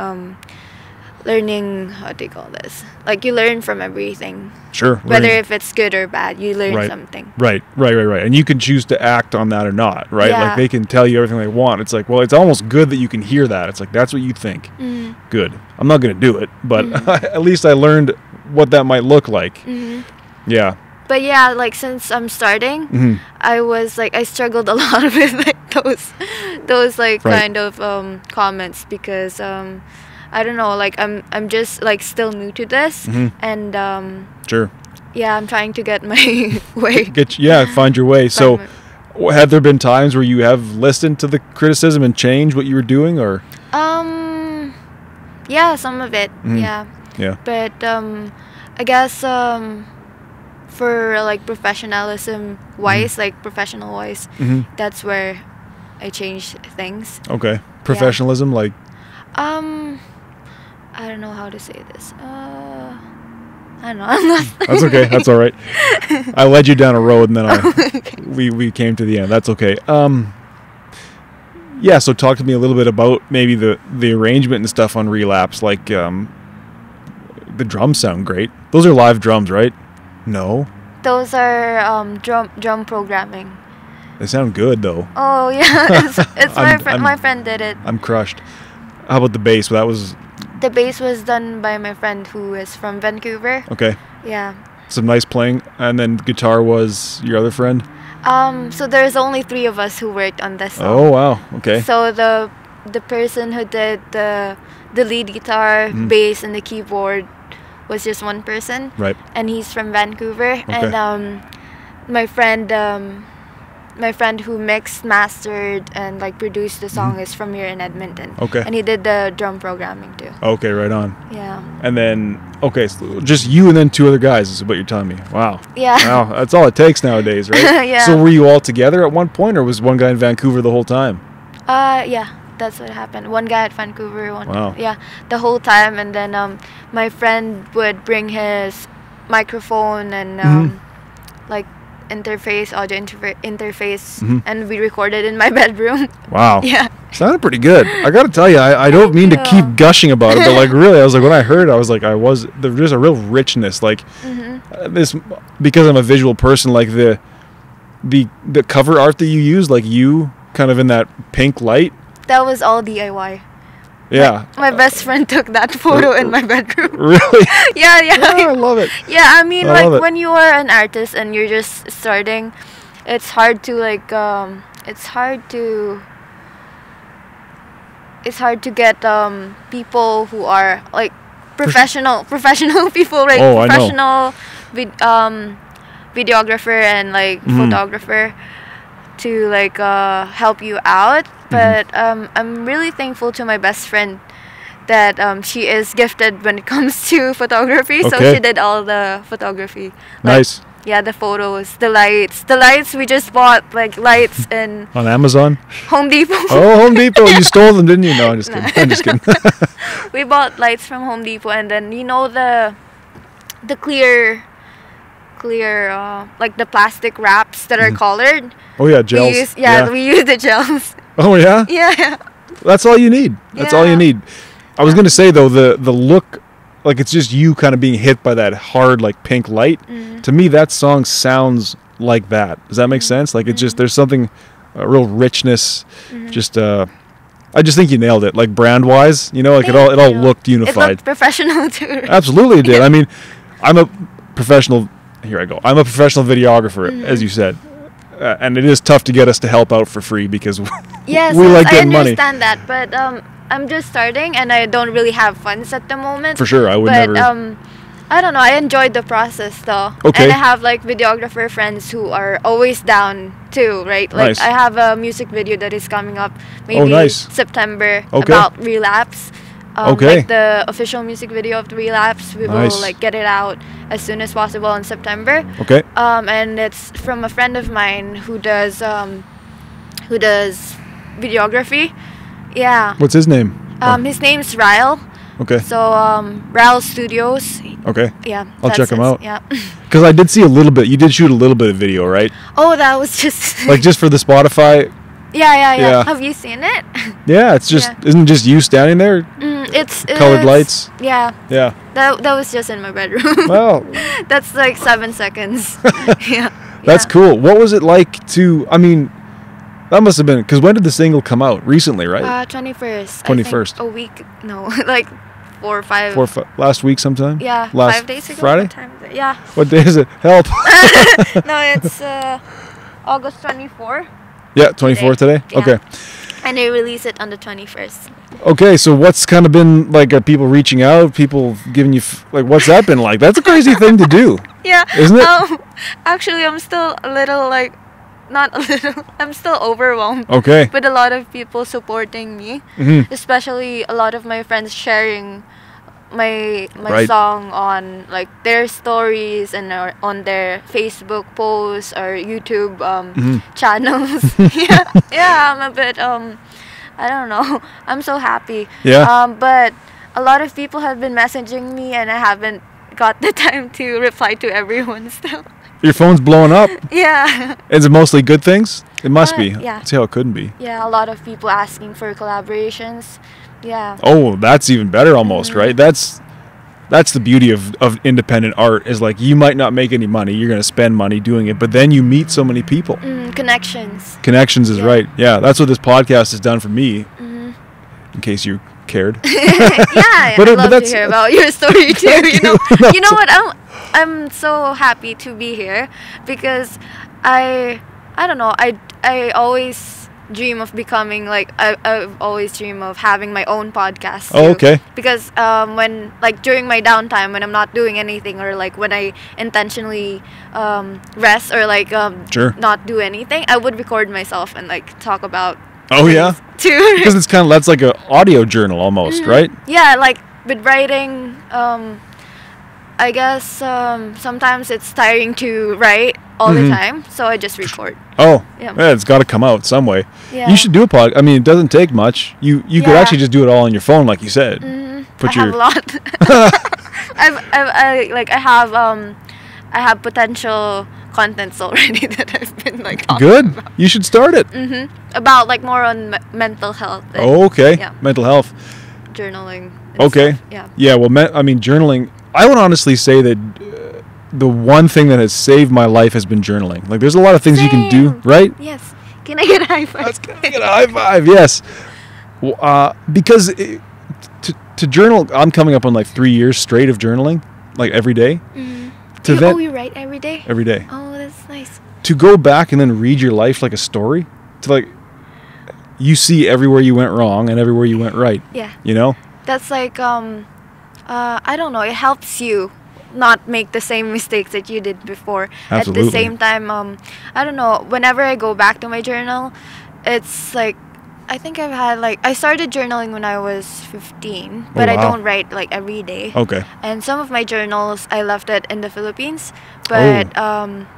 how do you call this? Like you learn from everything. Sure. Whether if it's good or bad, you learn something. Right. And you can choose to act on that or not, right? Yeah. Like they can tell you everything they want. It's like, well, it's almost good that you can hear that. It's like, that's what you think. Good. I'm not going to do it, but at least I learned what that might look like. Yeah. But yeah, like since I'm starting, I was like I struggled a lot with like those like kind of comments because I don't know, like I'm just like still new to this and sure. Yeah, I'm trying to get my way. Find your way. So have there been times where you have listened to the criticism and changed what you were doing or yeah, some of it. Yeah. But I guess for like professionalism wise, like professional wise, that's where I changed things. Okay. Professionalism, like I don't know how to say this. I don't know. I'm not. That's okay. That's all right. I led you down a road and then we came to the end. That's okay. Yeah. So talk to me a little bit about maybe the arrangement and stuff on Relapse. Like the drums sound great. Those are live drums, right? No. Those are drum programming. They sound good though. Oh yeah, it's my friend did it. I'm crushed. How about the bass? The bass was done by my friend who is from Vancouver. Okay. Yeah. Some nice playing, and then guitar was your other friend. So there's only 3 of us who worked on this song. Oh wow. Okay. So the person who did the lead guitar, bass, and the keyboard was just one person. Right. And he's from Vancouver. Okay. And my friend who mixed, mastered, and like produced the song is from here in Edmonton. Okay. And he did the drum programming too. Okay, right on. Yeah. And then so just you and then 2 other guys is what you're telling me. Wow. Yeah. Wow, that's all it takes nowadays, right? Yeah. So were you all together at one point, or was one guy in Vancouver the whole time? Yeah, that's what happened. One guy at Vancouver, the whole time, and then my friend would bring his microphone and like audio interface, and we recorded in my bedroom. Wow. Yeah. Sounded pretty good. I gotta tell you, I don't mean to keep gushing about it, but like really, I was like, when I heard it, there's just a real richness, like this, because I'm a visual person, like the cover art that you use, like you kind of in that pink light. That was all DIY. Yeah. My best friend took that photo in my bedroom. Really? Yeah. Oh, I love it. Yeah, I mean, when you are an artist and you're just starting, it's hard to like it's hard to get people who are like professional people, like professional videographer and like photographer to like help you out. But I'm really thankful to my best friend that she is gifted when it comes to photography. Okay. So she did all the photography. Nice. Yeah, the photos, the lights. The lights, we just bought like lights in on Amazon? Home Depot. Oh, Home Depot. You stole them, didn't you? No, I'm just kidding. I'm just kidding. We bought lights from Home Depot, and then the clear like the plastic wraps that are colored. Oh yeah, gels. We use the gels. Oh yeah? Yeah. That's all you need. That's all you need. I was going to say though, the look like it's just you kind of being hit by that hard like pink light. To me, that song sounds like that. Does that make sense? Like it's just there's something, a real richness. Just I just think you nailed it. Like brand wise, you know, like it all looked unified. It looked professional too. Absolutely, it did. I mean, I'm a professional. Here I go. I'm a professional videographer, as you said. And it is tough to get us to help out for free because we like getting money. I understand that, but I'm just starting and I don't really have funds at the moment. For sure, I would never. I don't know. I enjoyed the process though. Okay. And I have like videographer friends who are always down too, right? Like I have a music video that is coming up maybe September about Relapse. Like the official music video of the Relapse. We will like get it out as soon as possible in September. Okay. And it's from a friend of mine who does videography. Yeah. What's his name? His name's Ryle. Okay. So Ryle Studios. Okay. Yeah. I'll check him out. Yeah. Because I did see a little bit. You did shoot a little bit of video, right? Oh, that was just like just for the Spotify. Yeah. Have you seen it? Yeah, it's just isn't it just you standing there? It's colored lights. Yeah. Yeah. That was just in my bedroom. Well. That's like 7 seconds. Yeah. That's cool. What was it like to? I mean, that must have been because when did the single come out? Recently, right? 21st. 21st. A week? No, like 4 or 5. Last week sometime. Yeah. Last 5 days ago. Friday. What time is it? Yeah. What day is it? Help. No, it's August 24. Yeah, 24 today. Yeah. Okay. And they release it on the 21st. Okay, so what's kind of been like? Are people reaching out? People giving you like? What's that been like? That's a crazy thing to do. Yeah. Isn't it? Actually, I'm still a little like, not a little. I'm still overwhelmed. Okay. With a lot of people supporting me, especially a lot of my friends sharing my song on like their stories and on their Facebook posts or YouTube channels. Yeah, I'm a bit I don't know. I'm so happy. Yeah. But a lot of people have been messaging me and I haven't got the time to reply to everyone still. Your phone's blowing up. Yeah. Is it mostly good things? It must be. Yeah. See how it couldn't be. Yeah, a lot of people asking for collaborations. Yeah. Oh, that's even better almost, right? That's the beauty of independent art is like you might not make any money. You're going to spend money doing it, but then you meet so many people. Connections. Connections is right. Yeah, that's what this podcast has done for me. In case you cared. Yeah, but I'd love to hear about your story too. You know what? I'm so happy to be here because I don't know. I always dream of becoming like I've always dreamed of having my own podcast too. Oh, okay. Because when like during my downtime when I'm not doing anything or like when I intentionally rest or like not do anything, I would record myself and like talk about too. Because it's kind of that's like an audio journal almost, right? Yeah, like with writing I guess sometimes it's tiring to write all the time, so I just record. Oh, yeah, it's got to come out some way. Yeah. You should do a pod. I mean, it doesn't take much. You could actually just do it all on your phone, like you said. I have a lot. I have potential contents already that I've been like talking about. You should start it. About like more on mental health. Okay. Yeah. Mental health. Journaling. Okay. Stuff. Yeah. Yeah. Well, I mean, journaling. I would honestly say that the one thing that has saved my life has been journaling. Like, there's a lot of things you can do, right? Yes. Can I get a high five? Can I get a high five? Yes. Because to journal, I'm coming up on like 3 years straight of journaling, like every day. You write every day? Every day. Oh, that's nice. To go back and then read your life like a story, to like, you see everywhere you went wrong and everywhere you went right. Yeah. You know? That's like, I don't know, it helps you not make the same mistakes that you did before. Absolutely. At the same time, I don't know, whenever I go back to my journal, it's like, I think I've had like, I started journaling when I was 15, but I don't write like every day. Okay. And some of my journals, I left it in the Philippines, but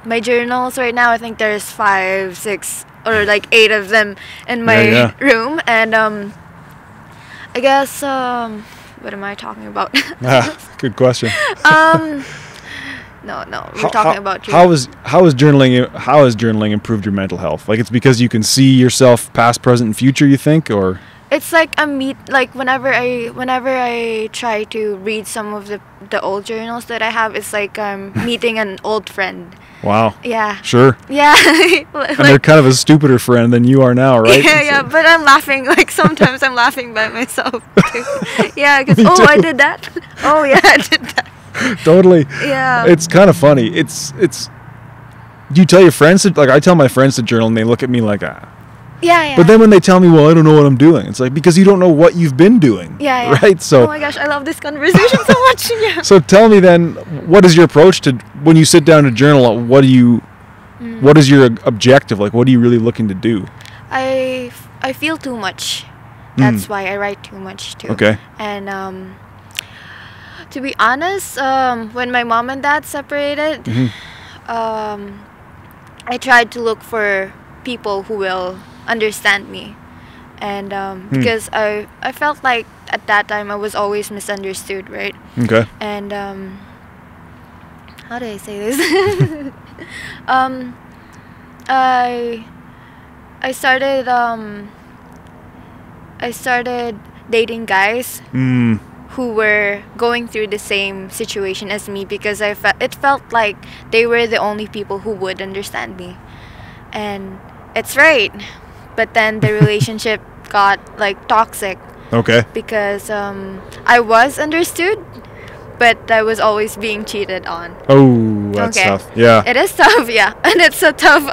my journals right now, I think there's 5, 6, or like 8 of them in my room, and I guess, what am I talking about? Good question. No, we're talking about you. How has journaling improved your mental health? Like, it's because you can see yourself past, present, and future, you think, or? It's like a like whenever I try to read some of the old journals that I have, it's like meeting an old friend. Wow. Yeah. Sure. Yeah. And they're kind of a stupider friend than you are now, right? Yeah, but I'm laughing. Like sometimes I'm laughing by myself too. Yeah, because I did that. Oh yeah, I did that. Totally. Yeah. It's kind of funny. It's. Do you tell your friends to, like, I tell my friends to journal and they look at me like, Yeah. But then when they tell me, well, I don't know what I'm doing, it's like, because you don't know what you've been doing. Yeah. Right? So. Oh my gosh, I love this conversation so much. Yeah. So tell me then, what is your approach to when you sit down to journal? What is your objective? Like, what are you really looking to do? I feel too much. That's why I write too much too. Okay. And to be honest, when my mom and dad separated, I tried to look for people who will understand me, and because I felt like at that time I was always misunderstood, right? Okay. And how do I say this? I started dating guys who were going through the same situation as me, because it felt like they were the only people who would understand me, and it's right. But then the relationship got like toxic. Okay. Because I was understood, but I was always being cheated on. Oh, that's tough. Yeah. It is tough, yeah. And it's a tough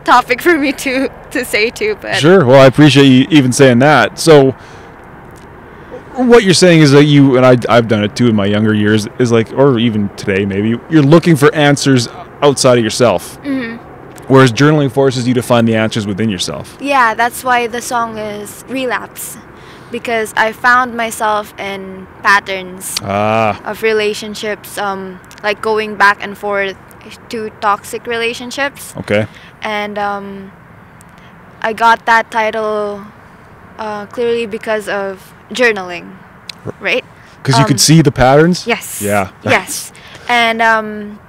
topic for me to say too. But sure. Well, I appreciate you even saying that. So what you're saying is that you, and I've done it too in my younger years, is like, or even today maybe, you're looking for answers outside of yourself. Mm-hmm. Whereas journaling forces you to find the answers within yourself. Yeah, that's why the song is Relapse. Because I found myself in patterns of relationships, like going back and forth to toxic relationships. Okay. And I got that title clearly because of journaling, right? Because you could see the patterns? Yes. Yeah. Yes. And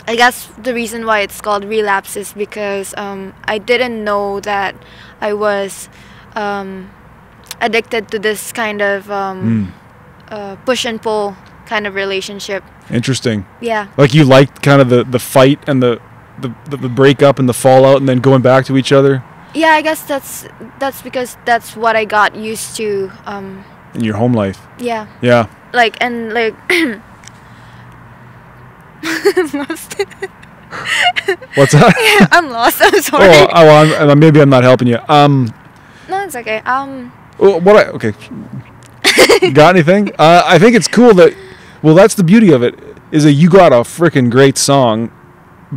I guess the reason why it's called Relapse is because I didn't know that I was addicted to this kind of push and pull kind of relationship. Interesting. Yeah. Like you liked kind of the fight and the breakup and the fallout and then going back to each other? Yeah, I guess that's because that's what I got used to. In your home life? Yeah. Yeah. Like, and like... I'm lost. What's that? Yeah, I'm lost. I'm sorry. Maybe I'm not helping you. No, it's okay. Okay. Got anything? I think it's cool that. Well, that's the beauty of it, is that you got a freaking great song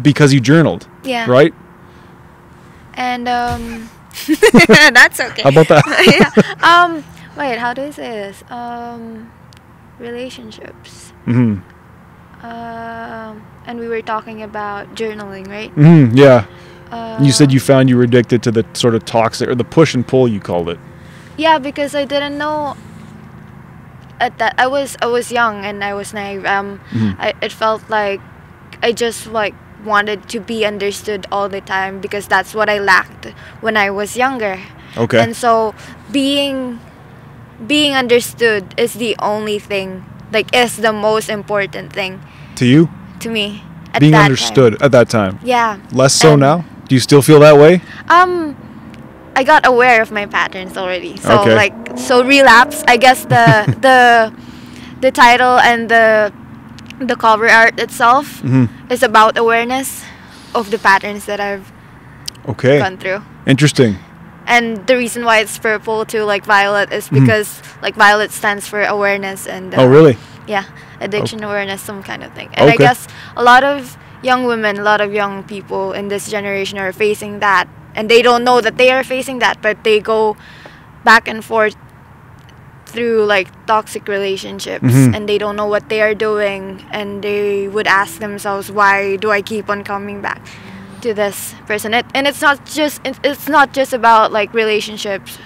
because you journaled. Yeah. Right. And that's okay. How about that? Yeah. Wait. How do I say this? Relationships. Mm-hmm. And we were talking about journaling, right? Mm-hmm. Yeah. You said you found you were addicted to the sort of toxic, or the push and pull, you called it. Yeah, because I didn't know at that. I was young and I was naive. It felt like I just like wanted to be understood all the time, because that's what I lacked when I was younger. Okay. And so being understood is the only thing, like, is the most important thing. To you? To me. Being understood at that time. Yeah. Less so now? Do you still feel that way? I got aware of my patterns already. So so Relapse, I guess the title and the cover art itself is about awareness of the patterns that I've gone through. Interesting. And the reason why it's purple too, like violet, is because like violet stands for awareness and oh really? Yeah, addiction awareness, some kind of thing. And I guess a lot of young women, a lot of young people in this generation are facing that, and they don't know that they are facing that, but they go back and forth through like toxic relationships, and they don't know what they are doing, and they would ask themselves, why do I keep on coming back to this person? And it's not just about like relationships.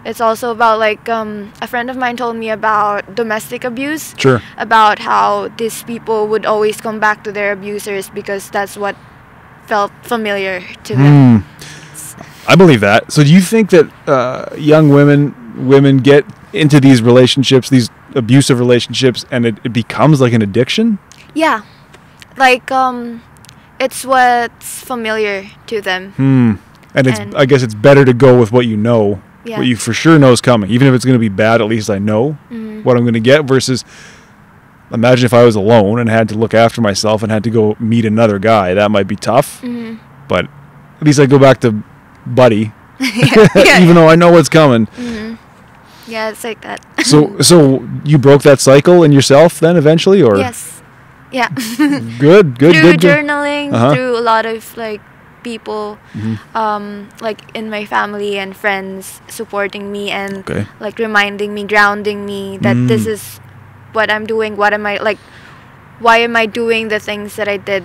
It's also about like a friend of mine told me about domestic abuse. Sure. About how these people would always come back to their abusers because that's what felt familiar to them. I believe that. So do you think that young women get into these relationships, these abusive relationships, and it becomes like an addiction? Yeah. Like, it's what's familiar to them. And I guess it's better to go with what you know, what you for sure know is coming. Even if it's going to be bad, at least I know what I'm going to get, versus imagine if I was alone and had to look after myself and had to go meet another guy. That might be tough. But at least I go back to buddy, even though I know what's coming. Yeah, it's like that. So you broke that cycle in yourself then eventually, or? Yes. Yeah. Good. Through journaling, through a lot of like people, like in my family and friends supporting me and like reminding me, grounding me that this is what I'm doing. What am I like? Why am I doing the things that I did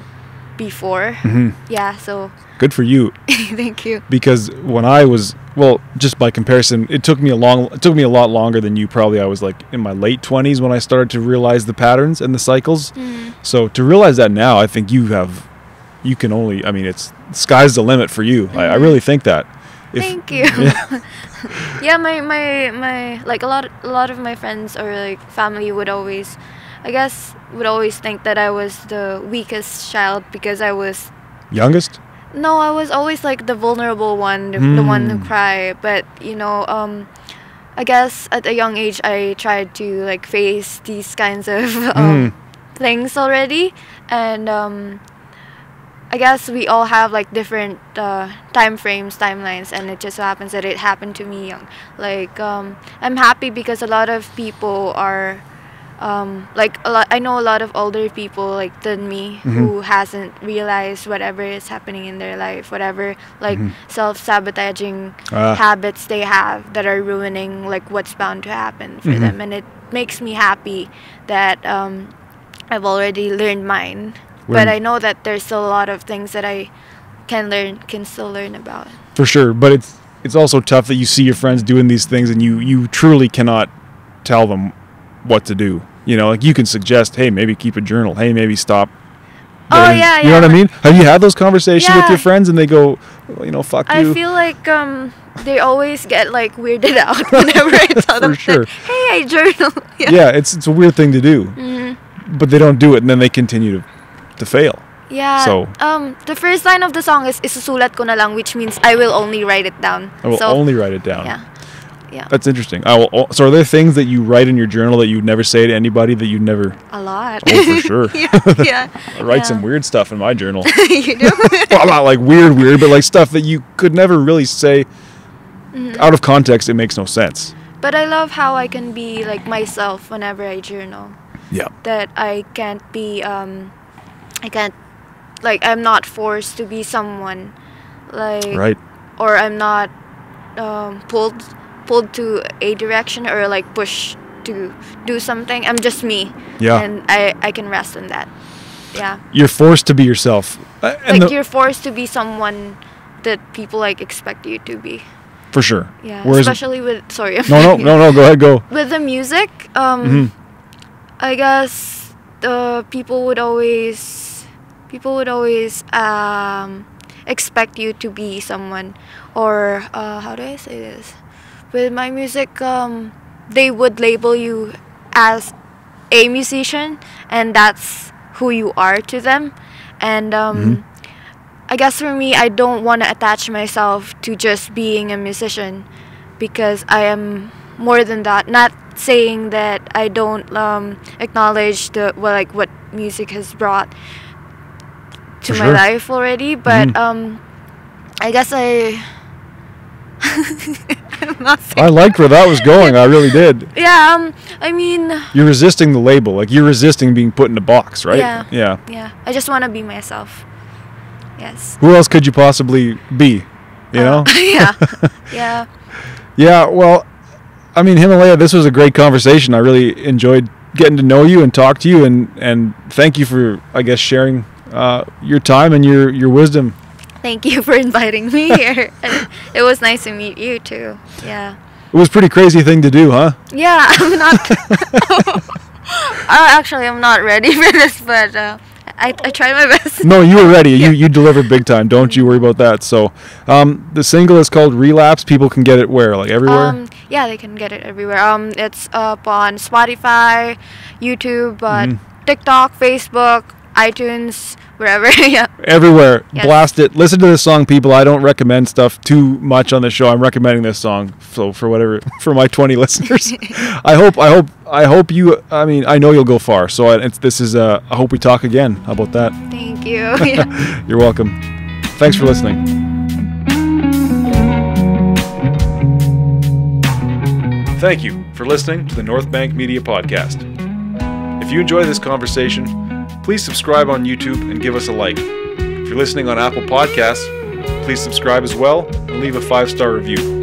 before? Yeah. So. Good for you. Thank you. Because when I was, well, just by comparison, it took me a lot longer than you probably. I was like in my late 20s when I started to realize the patterns and the cycles. So to realize that now, I think you can only, I mean, it's sky's the limit for you. I really think that. Thank you. Yeah, my like a lot of my friends or like family would always think that I was the weakest child because I was youngest. No, I was always like the vulnerable one, the one who cried. But I guess at a young age I tried to like face these kinds of things already, and I guess we all have like different timelines, and it just so happens that it happened to me young. Like I'm happy because a lot of people are. I know a lot of older people like than me who hasn't realized whatever is happening in their life, whatever like self-sabotaging habits they have that are ruining like what's bound to happen for them, and it makes me happy that I've already learned mine. But I know that there's still a lot of things that I can still learn about. For sure, but it's also tough that you see your friends doing these things and you truly cannot tell them what to do. You know, like you can suggest, hey, maybe keep a journal. Hey, maybe stop. You know what I mean? Have you had those conversations with your friends and they go, well, fuck you? I feel like they always get like weirded out whenever I tell them, sure. Hey, I journal. Yeah, it's a weird thing to do. But they don't do it and then they continue to fail. Yeah. So the first line of the song is isusulat ko na lang, which means I will only write it down. I will only write it down. Yeah. Yeah. That's interesting. So are there things that you write in your journal that you'd never say to anybody that you'd never... A lot. Oh, for sure. Yeah. I write some weird stuff in my journal. You do? Well, not like weird, but like stuff that you could never really say. Out of context, it makes no sense. But I love how I can be like myself whenever I journal. Yeah. That I can't be... I'm not forced to be someone. Like... Right. Or I'm not pulled to a direction or like pushed to do something. I'm just me. Yeah. And I can rest in that. Yeah. You're forced to be yourself. You're forced to be someone that people like expect you to be. For sure. Yeah. Whereas especially with No, go ahead, go. With the music, I guess people would always expect you to be someone, or how do I say this? With my music, they would label you as a musician, and that's who you are to them. And I guess for me, I don't want to attach myself to just being a musician, because I am more than that. Not saying that I don't acknowledge what music has brought to my life already, but I guess I liked where that was going. I really did. Yeah, I mean... You're resisting the label. Like, you're resisting being put in a box, right? Yeah. Yeah. I just want to be myself. Yes. Who else could you possibly be? You know? Yeah. Yeah. Yeah, well, I mean, Himalaya, this was a great conversation. I really enjoyed getting to know you and talk to you, and thank you for, I guess, sharing your time and your wisdom. Thank you for inviting me here. It was nice to meet you too. Yeah. It was a pretty crazy thing to do, huh? Yeah, I'm not... actually, I'm not ready for this, but I tried my best. No, you were ready. You delivered big time. Don't you worry about that. So, the single is called Relapse. People can get it where? Like everywhere? Yeah, they can get it everywhere. It's up on Spotify, YouTube, TikTok, Facebook, iTunes, wherever. Yeah. Everywhere. Yes. Blast it. Listen to this song, people. I don't recommend stuff too much on the show. I'm recommending this song. So for my 20 listeners, I hope you. I mean, I know you'll go far. So I hope we talk again. How about that? Thank you. Yeah. You're welcome. Thanks for listening. Thank you for listening to the North Bank Media Podcast. If you enjoy this conversation, please subscribe on YouTube and give us a like. If you're listening on Apple Podcasts, please subscribe as well and leave a 5-star review.